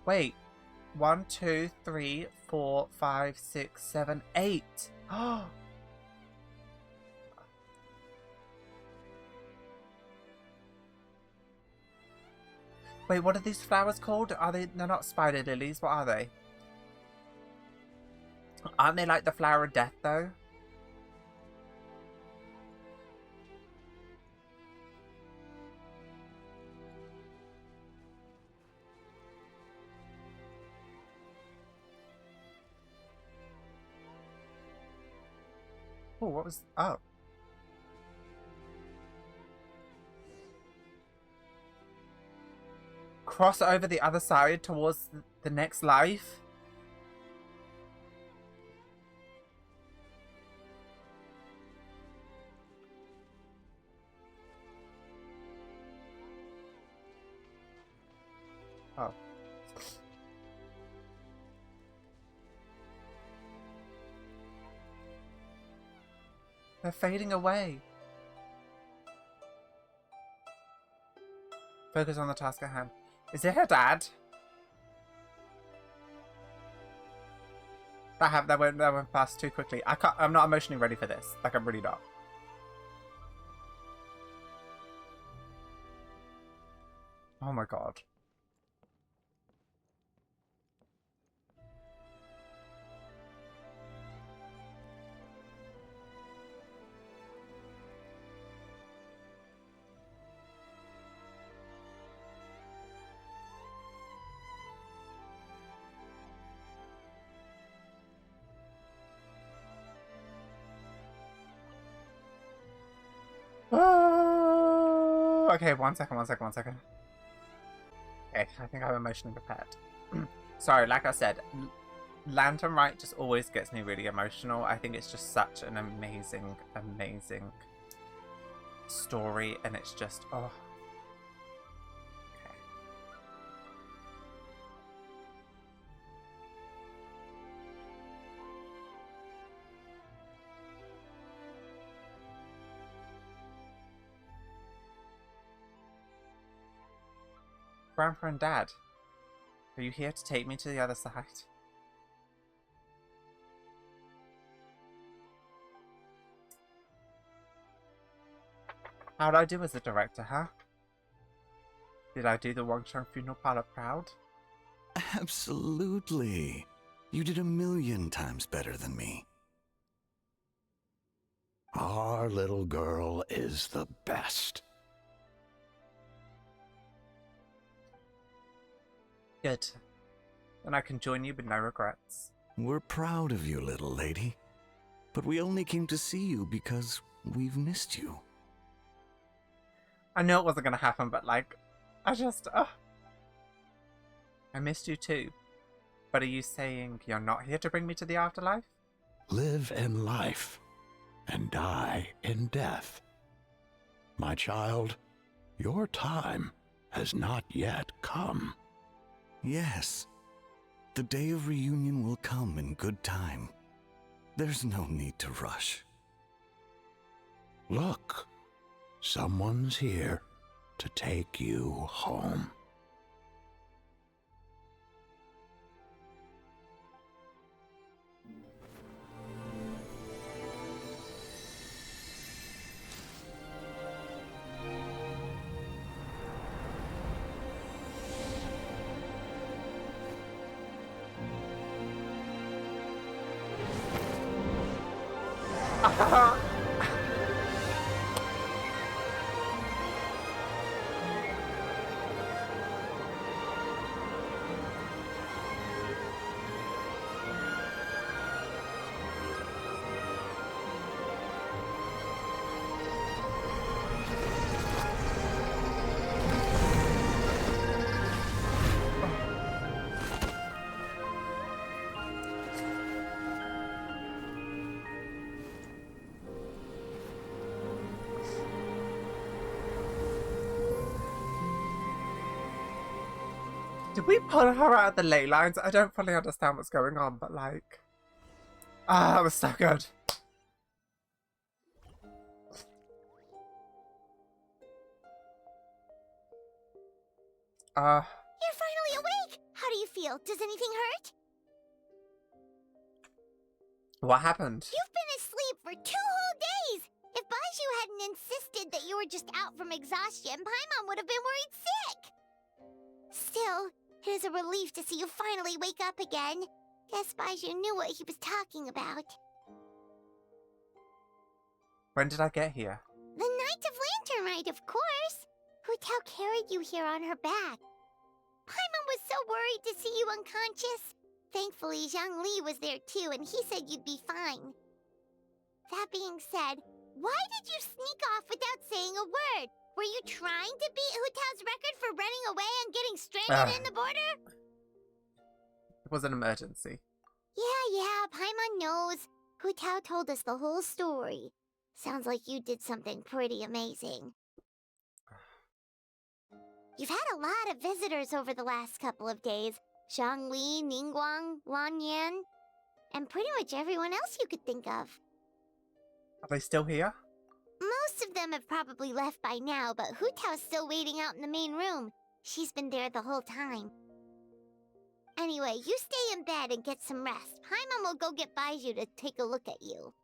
Wait. 1, 2, 3, 4, 5, 6, 7, 8. Oh. Wait, what are these flowers called? They're not spider lilies, what are they? Aren't they like the flower of death though? Oh, what was... Oh. Cross over the other side towards the next life? Oh. They're fading away. Focus on the task at hand. Is it her dad? That went past too quickly. I'm not emotionally ready for this. Like, I'm really not. Oh my god. Oh, okay, one second. Okay, I think I'm emotionally prepared. Sorry, like I said, Lantern Rite just always gets me really emotional. I think it's just such an amazing, amazing story, and it's just, oh. Okay. Grandpa and Dad, are you here to take me to the other side? How'd I do as a director, huh? Did I do the Wangcheng funeral parlor proud? Absolutely. You did 1,000,000 times better than me. Our little girl is the best. Good. Then I can join you with no regrets. We're proud of you, little lady. But we only came to see you because we've missed you. I knew it wasn't going to happen, but like, I missed you too. But are you saying you're not here to bring me to the afterlife? Live in life and die in death. My child, your time has not yet come. Yes, the day of reunion will come in good time. There's no need to rush. Look, someone's here to take you home. Did we pull her out of the ley lines? I don't fully understand what's going on, but like... that was so good. You're finally awake! How do you feel? Does anything hurt? What happened? You've been asleep for 2 whole days! If Baiju hadn't insisted that you were just out from exhaustion, Paimon would have been worried sick! Still, it is a relief to see you finally wake up again. Guess Baiju knew what he was talking about. When did I get here? The Night of Lantern Rite, of course! Hu Tao carried you here on her back. Paimon was so worried to see you unconscious. Thankfully, Zhang Li was there too, and he said you'd be fine. That being said, why did you sneak off without saying a word? Were you trying to beat Hu Tao's record for running away and getting stranded in the border? It was an emergency. Yeah, Paimon knows. Hu Tao told us the whole story. Sounds like you did something pretty amazing. You've had a lot of visitors over the last couple of days. Zhangli, Ningguang, Lan Yan, and pretty much everyone else you could think of. Are they still here? Most of them have probably left by now, but Hu Tao's still waiting out in the main room. She's been there the whole time. Anyway, you stay in bed and get some rest. Paimon will go get Baiju to take a look at you.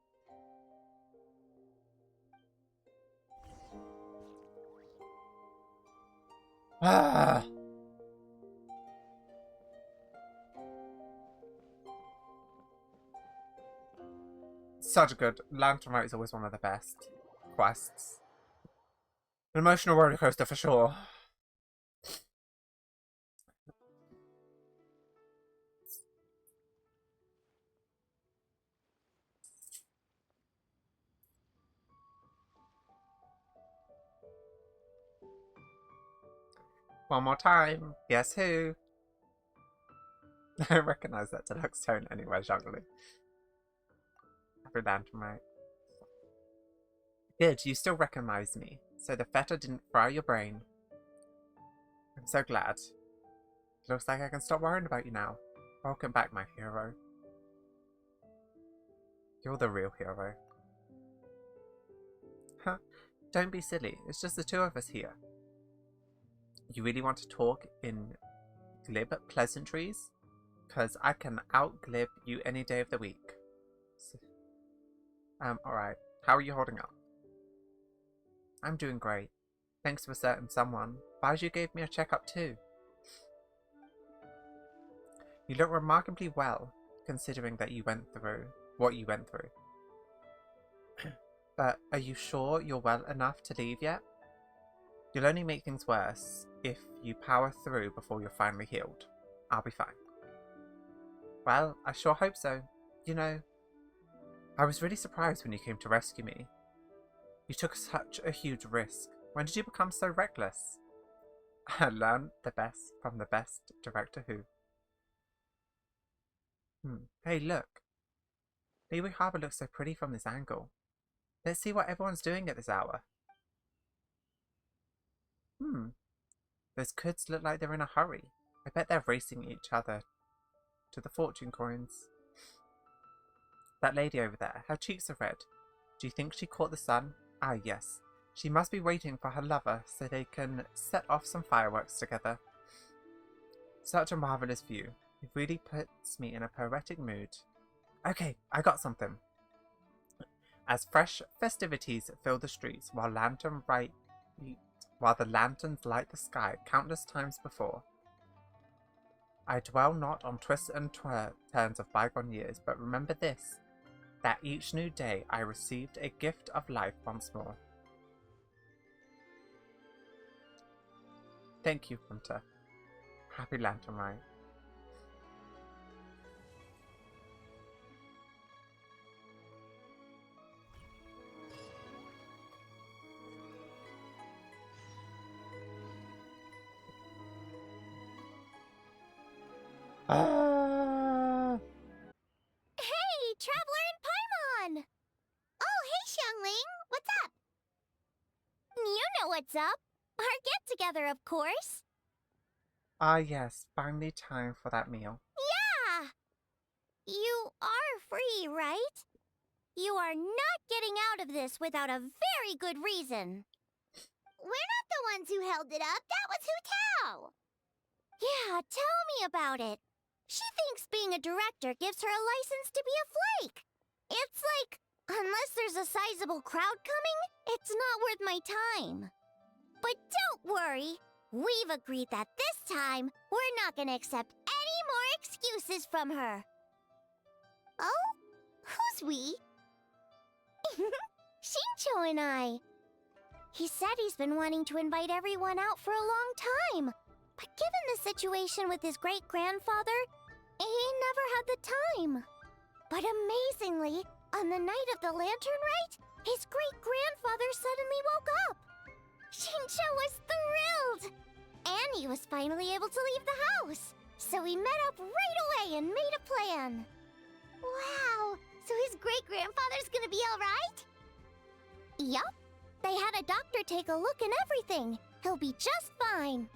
Ah. Such a good. Lantern Rite is always one of the best quests. An emotional roller coaster for sure. One more time. Guess who? I recognize that deluxe tone anyway, juggling. Happy Lantern Rite. Good, you still recognize me. So the feta didn't fry your brain. I'm so glad. Looks like I can stop worrying about you now. Welcome back, my hero. You're the real hero. Huh? Don't be silly. It's just the two of us here. You really want to talk in glib pleasantries? Because I can out-glib you any day of the week. So, alright. How are you holding up? I'm doing great. Thanks to a certain someone. Baiju gave me a checkup too. You look remarkably well, considering that you went through what you went through. But are you sure you're well enough to leave yet? You'll only make things worse if you power through before you're finally healed. I'll be fine. Well, I sure hope so. You know, I was really surprised when you came to rescue me. You took such a huge risk. When did you become so reckless? I learned the best from the best Director Who. Hey, look. Liyue Harbor looks so pretty from this angle. Let's see what everyone's doing at this hour. Those kids look like they're in a hurry. I bet they're racing each other to the fortune coins. That lady over there, her cheeks are red. Do you think she caught the sun? Ah, yes. She must be waiting for her lover so they can set off some fireworks together. Such a marvelous view. It really puts me in a poetic mood. Okay, I got something. As fresh festivities fill the streets while the lanterns light the sky countless times before. I dwell not on twists and turns of bygone years, but remember this, that each new day I received a gift of life once more. Thank you, Hunter. Happy Lantern Rite. Hey, Traveler and Paimon! Oh, hey, Xiangling! What's up? You know what's up. Our get-together, of course. Ah, yes, finally time for that meal. Yeah! You are free, right? You are not getting out of this without a very good reason. We're not the ones who held it up. That was Hu Tao. Yeah, tell me about it. She thinks being a director gives her a license to be a flake. It's like, unless there's a sizable crowd coming, it's not worth my time. But don't worry. We've agreed that this time, we're not gonna accept any more excuses from her. Oh? Who's we? Shincho and I. He said he's been wanting to invite everyone out for a long time. But given the situation with his great-grandfather, he never had the time. But amazingly, on the night of the Lantern Rite, his great-grandfather suddenly woke up. Shincho was thrilled! And he was finally able to leave the house. So we met up right away and made a plan. Wow, so his great-grandfather's gonna be alright? Yup. They had a doctor take a look and everything. He'll be just fine.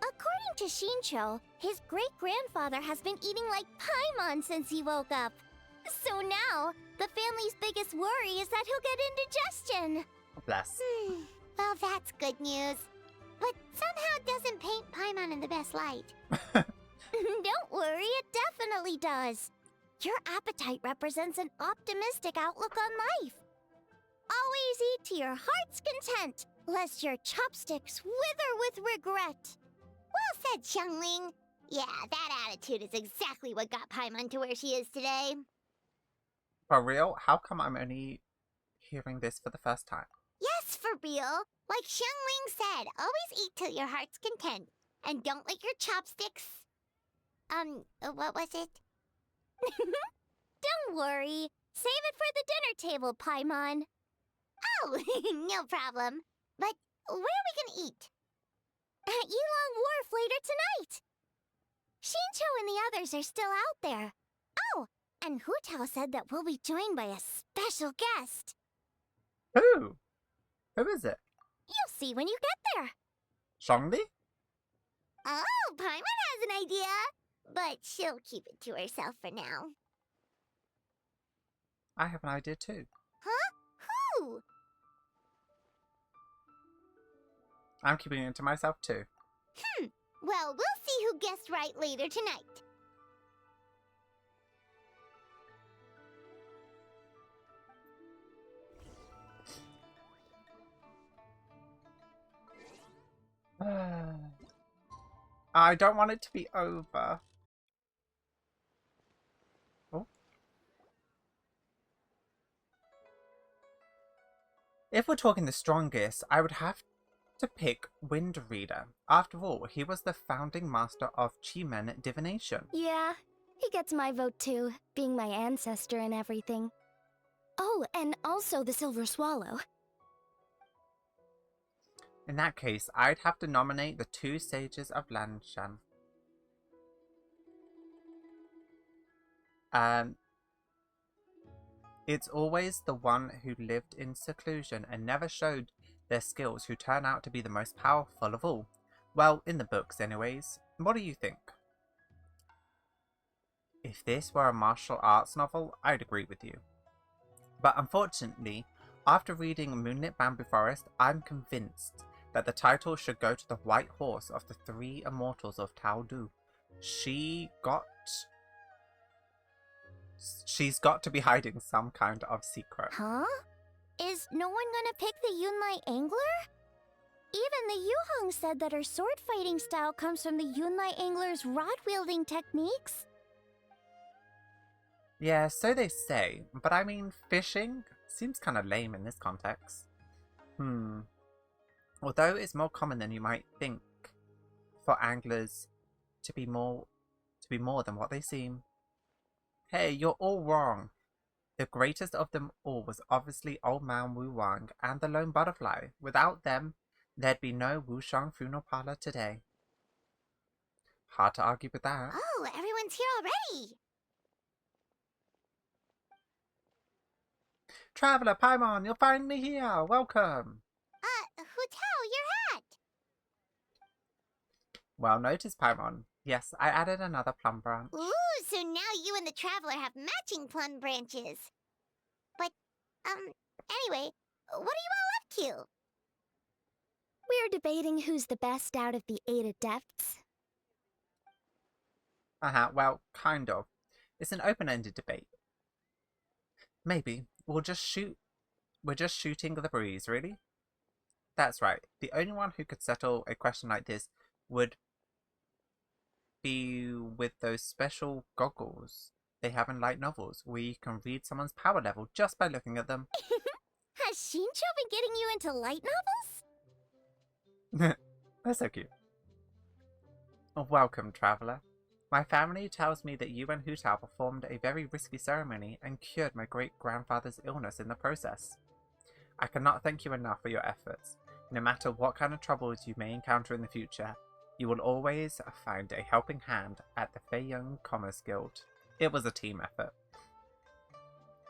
According to Shincho, his great-grandfather has been eating like Paimon since he woke up. So now, the family's biggest worry is that he'll get indigestion. Bless. Well, that's good news. But somehow it doesn't paint Paimon in the best light. Don't worry, it definitely does. Your appetite represents an optimistic outlook on life. Always eat to your heart's content, lest your chopsticks wither with regret. Well said, Xiangling. Yeah, that attitude is exactly what got Paimon to where she is today. For real? How come I'm only hearing this for the first time? Yes, for real. Like Xiangling said, always eat till your heart's content. And don't let your chopsticks... what was it? Don't worry. Save it for the dinner table, Paimon. Oh, no problem. But where are we gonna eat? At Yilong Wharf later tonight. Shincho and the others are still out there. Oh, and Hu Tao said that we'll be joined by a special guest. Who? Who is it? You'll see when you get there. Zhongli? Oh, Paimon has an idea. But she'll keep it to herself for now. I have an idea too. Huh? Who? I'm keeping it to myself too. Well, we'll see who guessed right later tonight. I don't want it to be over. Oh. If we're talking the strongest, I would have to pick Wind Reader. After all, he was the founding master of Qimen divination. Yeah, he gets my vote too, being my ancestor and everything. Oh, and also the Silver Swallow. In that case, I'd have to nominate the two sages of Lanshan. It's always the one who lived in seclusion and never showed their skills who turn out to be the most powerful of all. Well, in the books anyways. What do you think? If this were a martial arts novel, I'd agree with you. But unfortunately, after reading Moonlit Bamboo Forest, I'm convinced that the title should go to the white horse of the three immortals of Taodu. She's got to be hiding some kind of secret. Huh? Is no one gonna pick the Yunlai Angler? Even the Yuhong said that her sword fighting style comes from the Yunlai Angler's rod-wielding techniques. Yeah, so they say, but I mean, fishing seems kind of lame in this context. Although it's more common than you might think for anglers to be more than what they seem. Hey, you're all wrong. The greatest of them all was obviously Old Man Wu Wang and the Lone Butterfly. Without them, there'd be no Wushang Funeral Parlor today. Hard to argue with that. Oh, everyone's here already! Traveler Paimon, you'll find me here. Welcome. Hu Tao, your hat! Well noticed, Paimon. Yes, I added another plum branch. Ooh, so now you and the Traveler have matching plum branches. But, anyway, what are you all up to? We're debating who's the best out of the 8 adepts. Well, kind of. It's an open-ended debate. Maybe we're just shooting the breeze, really? That's right. The only one who could settle a question like this would be with those special goggles they have in light novels, where you can read someone's power level just by looking at them. Has Shincho been getting you into light novels? That's so cute. Welcome, traveler. My family tells me that you and Hu Tao performed a very risky ceremony and cured my great-grandfather's illness in the process. I cannot thank you enough for your efforts. No matter what kind of troubles you may encounter in the future, you will always find a helping hand at the Feiyang Commerce Guild. It was a team effort.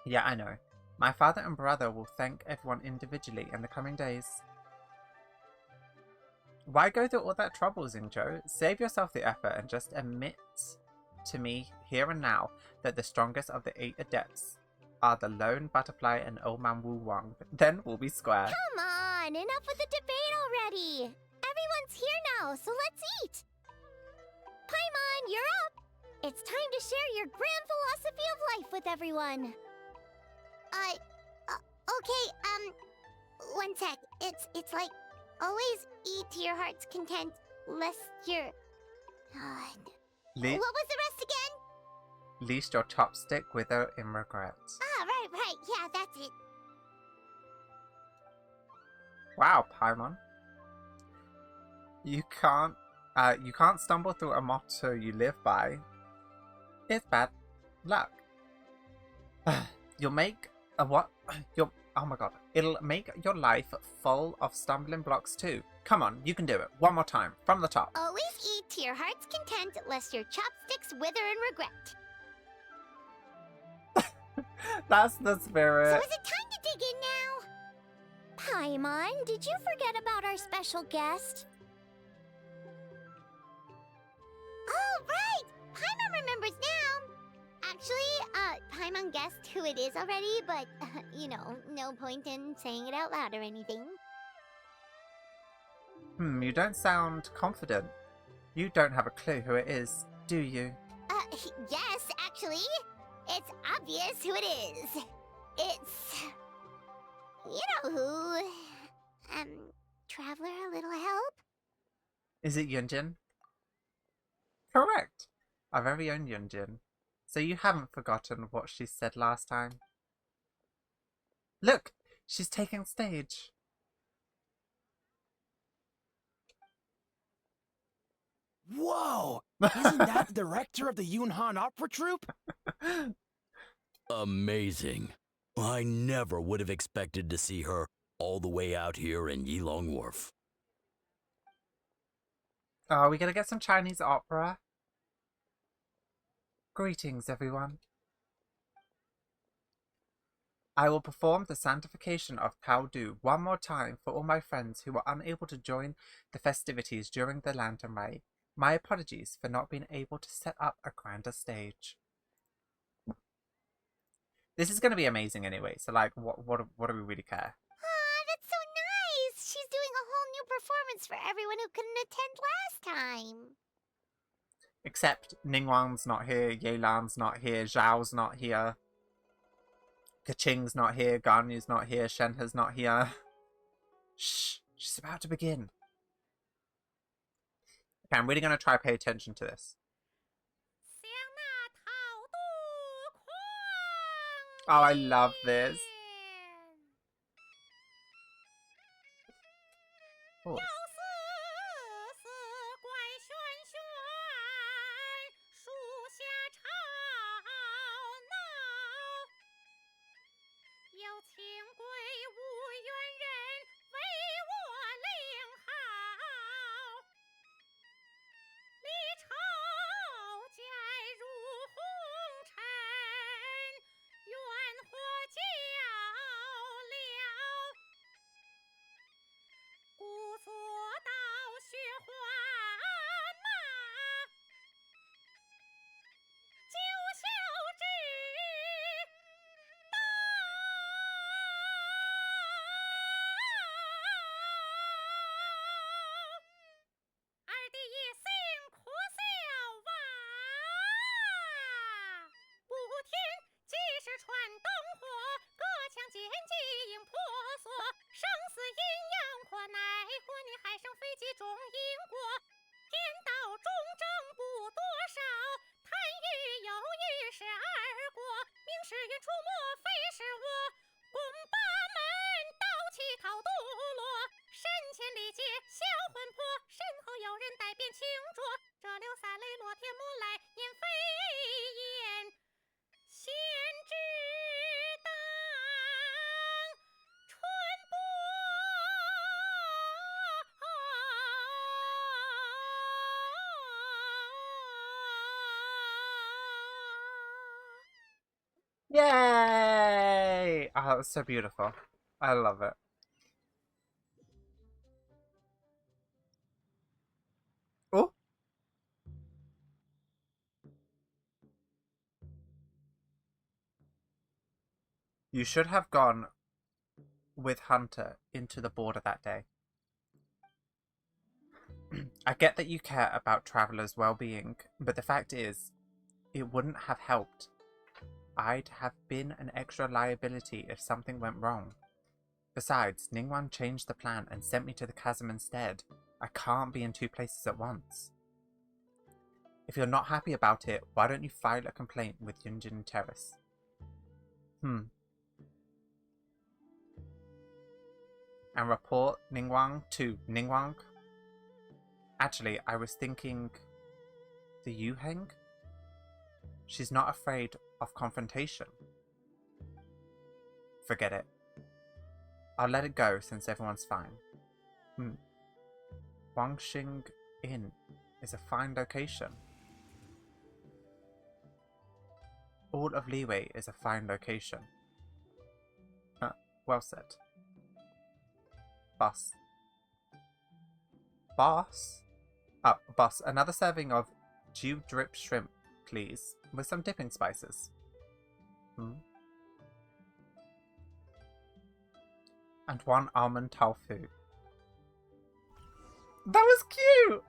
Yeah, I know. My father and brother will thank everyone individually in the coming days. Why go through all that trouble, Xingqiu? Save yourself the effort and just admit to me, here and now, that the strongest of the 8 adepts are the lone butterfly and old man Wu Wang, then we'll be square. Come on, enough with the debate already. Everyone's here now, so let's eat. Paimon, you're up. It's time to share your grand philosophy of life with everyone. Okay, one sec. It's like, always eat to your heart's content, lest you're... what was the rest again? Least your chopstick wither in regret. Ah, right, yeah, that's it. Wow, Paimon. You can't stumble through a motto you live by. It's bad luck. You'll make a what? Oh my god. It'll make your life full of stumbling blocks too. Come on, you can do it. One more time, from the top. Always eat to your heart's content, lest your chopsticks wither in regret. That's the spirit. So is it time to dig in now? Paimon, did you forget about our special guest? Oh, right! Paimon remembers now! Actually, Paimon guessed who it is already, but, you know, no point in saying it out loud or anything. You don't sound confident. You don't have a clue who it is, do you? Yes, actually. It's obvious who it is. It's... you know who. Traveler, a little help? Is it Yunjin? Correct. Our very own Yunjin. So you haven't forgotten what she said last time. Look! She's taking stage. Whoa! Isn't that the director of the Yunhan Opera Troupe? Amazing. I never would have expected to see her all the way out here in Yilong Wharf. Are we gonna get some Chinese opera? Greetings, everyone. I will perform the sanctification of Pao Du one more time for all my friends who were unable to join the festivities during the Lantern Rite. My apologies for not being able to set up a grander stage. This is going to be amazing anyway, so like, what do we really care? Aw, that's so nice! She's doing a whole new performance for everyone who couldn't attend last time. Except Ningguang's not here, Yelan's not here, Zhao's not here, Kaching's not here, Ganyu's not here, Shenhe's not here. Shh, she's about to begin. Okay, I'm really going to try to pay attention to this. Oh, I love this. Oh. Yay! Oh, that was so beautiful. I love it. Oh! You should have gone with Hunter into the border that day. I get that you care about travelers' well-being, but the fact is, it wouldn't have helped. I'd have been an extra liability if something went wrong. Besides, Ningguang changed the plan and sent me to the chasm instead. I can't be in two places at once. If you're not happy about it, why don't you file a complaint with Yunjin Terrace? And report Ningguang to Ningguang? Actually, I was thinking the Yuheng? She's not afraid of confrontation. Forget it. I'll let it go since everyone's fine. Wangxing Inn is a fine location. All of Liwei is a fine location. Well said. Boss. Boss? Oh, boss, another serving of dew drip shrimp, please, with some dipping spices. And one almond tofu. That was cute!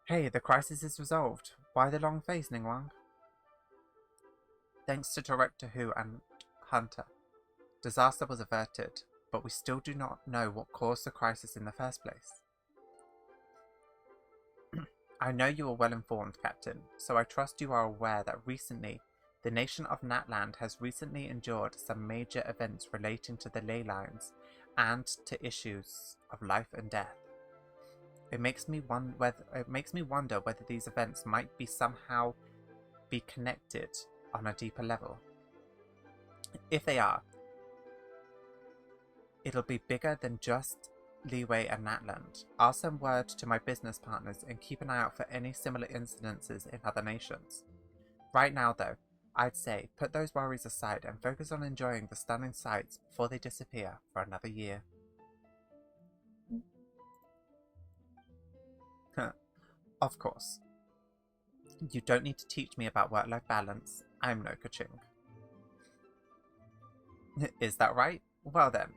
Hey, the crisis is resolved. Why the long face, Ningguang? Thanks to Director Hu and Hunter, disaster was averted, but we still do not know what caused the crisis in the first place. I know you are well informed, Captain, so I trust you are aware that recently, the nation of Natland has recently endured some major events relating to the ley lines and to issues of life and death. It makes me wonder whether these events might be somehow be connected on a deeper level. If they are, it'll be bigger than just Liwei and Natland. I'll send word to my business partners and keep an eye out for any similar incidences in other nations. Right now, though, I'd say put those worries aside and focus on enjoying the stunning sights before they disappear for another year. Of course. You don't need to teach me about work-life balance. I'm no Kaching. Is that right? Well then,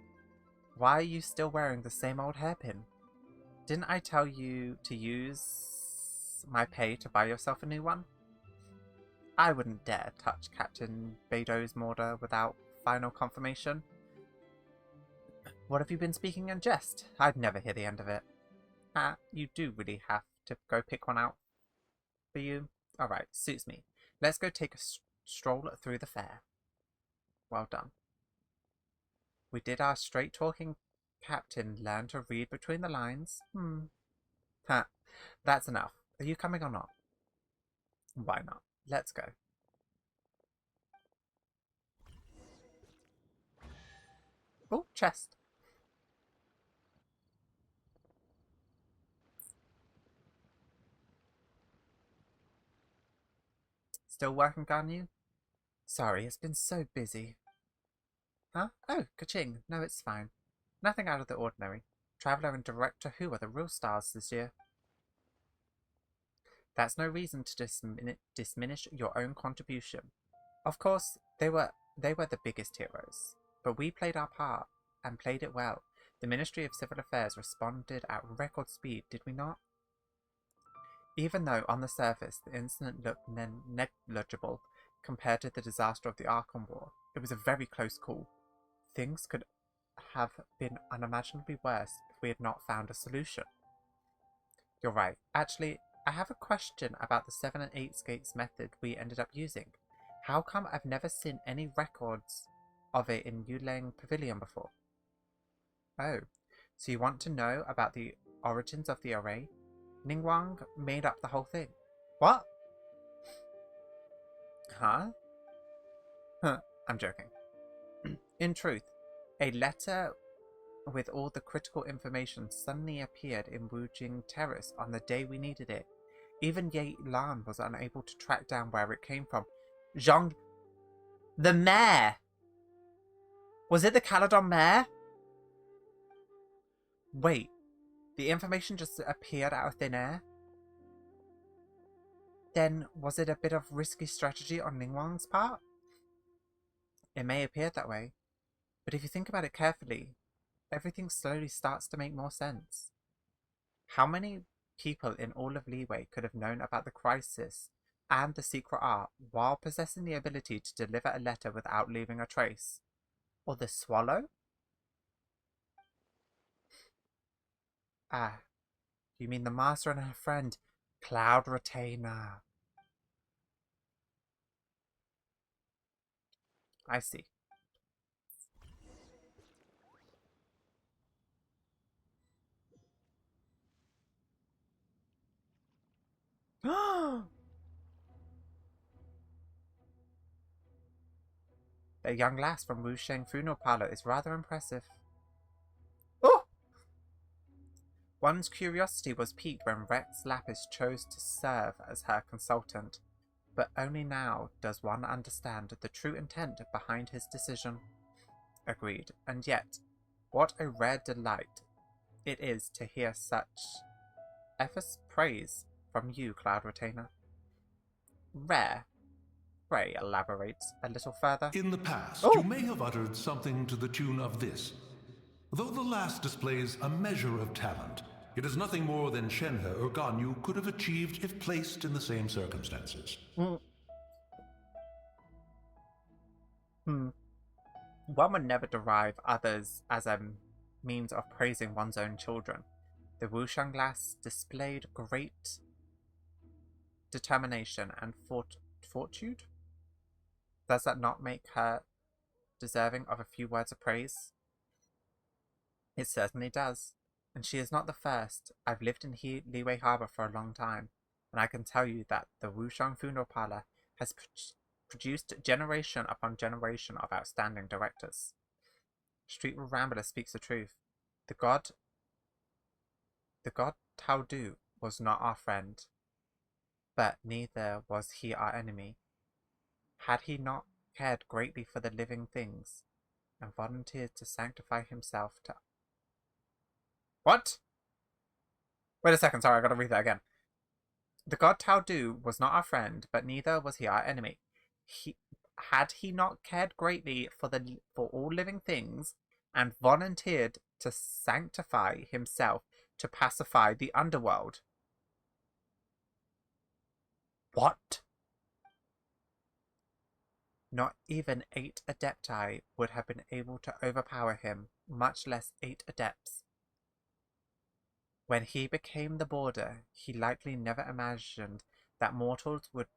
why are you still wearing the same old hairpin? Didn't I tell you to use my pay to buy yourself a new one? I wouldn't dare touch Captain Beidou's mortar without final confirmation. What have you been speaking in jest? I'd never hear the end of it. You do really have to go pick one out for you? Alright, suits me. Let's go take a stroll through the fair. Well done. We did our straight-talking captain learn to read between the lines? That's enough. Are you coming or not? Why not? Let's go. Oh, chest. Still working on you? Sorry, it's been so busy. Huh? Oh, Kaching. No, it's fine. Nothing out of the ordinary. Traveler and Director Who are the real stars this year. That's no reason to diminish your own contribution. Of course, they were the biggest heroes, but we played our part, and played it well. The Ministry of Civil Affairs responded at record speed, did we not? Even though, on the surface, the incident looked negligible compared to the disaster of the Arkham War, it was a very close call. Things could have been unimaginably worse if we had not found a solution. You're right. Actually, I have a question about the 7 and 8 skates method we ended up using. How come I've never seen any records of it in Yuleng Pavilion before? Oh, so you want to know about the origins of the array? Ningguang made up the whole thing. What? Huh? I'm joking. In truth, a letter with all the critical information suddenly appeared in Wujing Terrace on the day we needed it. Even Ye Lan was unable to track down where it came from. Zhang... The mayor! Was it the Caledon mayor? Wait, The information just appeared out of thin air? Then, was it a bit of risky strategy on Ningguang's part? It may appear that way, but if you think about it carefully, everything slowly starts to make more sense. How many people in all of Leeway could have known about the crisis and the secret art while possessing the ability to deliver a letter without leaving a trace? Or the swallow? Ah, you mean the master and her friend, Cloud Retainer. I see. The young lass from Wu Sheng Funeral Parlor is rather impressive. Oh! One's curiosity was piqued when Rex Lapis chose to serve as her consultant, but only now does one understand the true intent behind his decision. Agreed, and yet, what a rare delight it is to hear such effortless praise from you, Cloud Retainer. Rare? Pray elaborate a little further. In the past, Oh! you may have uttered something to the tune of this. Though the last displays a measure of talent, it is nothing more than Shenhe or Ganyu could have achieved if placed in the same circumstances. One would never derive others as a means of praising one's own children. The Wushang lass displayed great determination and fortitude. Does that not make her deserving of a few words of praise? It certainly does. And she is not the first. I've lived in Leeway Harbor for a long time, and I can tell you that the Wushang Funeral Parlor has produced generation upon generation of outstanding directors. Street Rambler speaks the truth. The god Tao Du was not our friend, but neither was he our enemy. Had he not cared greatly for the living things, and volunteered to sanctify himself to... What? Wait a second, sorry, I gotta read that again. The god Tao Du was not our friend, but neither was he our enemy. Had he not cared greatly for all living things, and volunteered to sanctify himself to pacify the underworld. What? Not even 8 Adepti would have been able to overpower him, much less 8 Adepts. When he became the Border, he likely never imagined that mortals would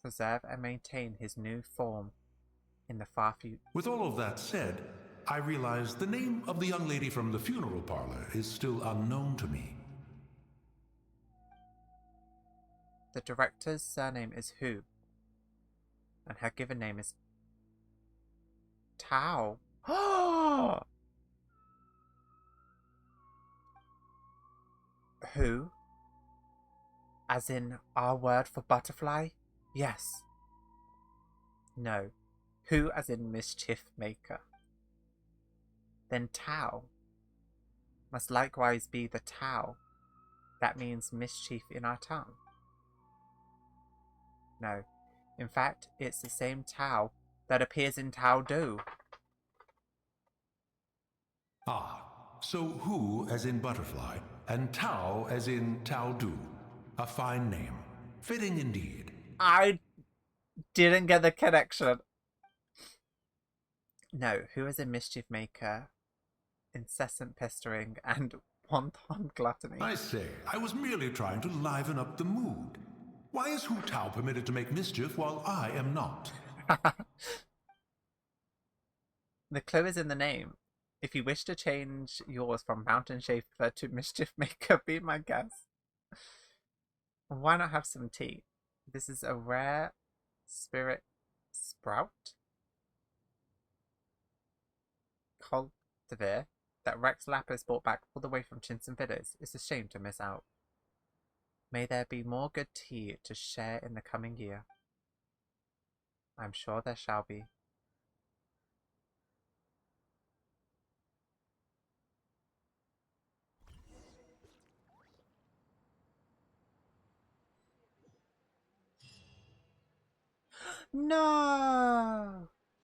preserve and maintain his new form in the far future. With all of that said, I realize the name of the young lady from the funeral parlor is still unknown to me. The director's surname is Hu, and her given name is Tao. Who? As in our word for butterfly? Yes. No. Who as in mischief maker? Then Tao must likewise be the Tao. That means mischief in our tongue. No. In fact, it's the same Tao that appears in Tao Du. Ah, so Hu as in butterfly, and Tao as in Tao Du. A fine name. Fitting indeed. I didn't get the connection. No, Hu as in mischief maker, incessant pestering, and wanton gluttony. I say, I was merely trying to liven up the mood. Why is Hu Tao permitted to make mischief while I am not? The clue is in the name. If you wish to change yours from Mountain Shaper to Mischief Maker, be my guest. Why not have some tea? This is a rare spirit sprout cultivar that Rex Lapis brought back all the way from Chinson Villas. It's a shame to miss out. May there be more good tea to share in the coming year. I'm sure there shall be. No!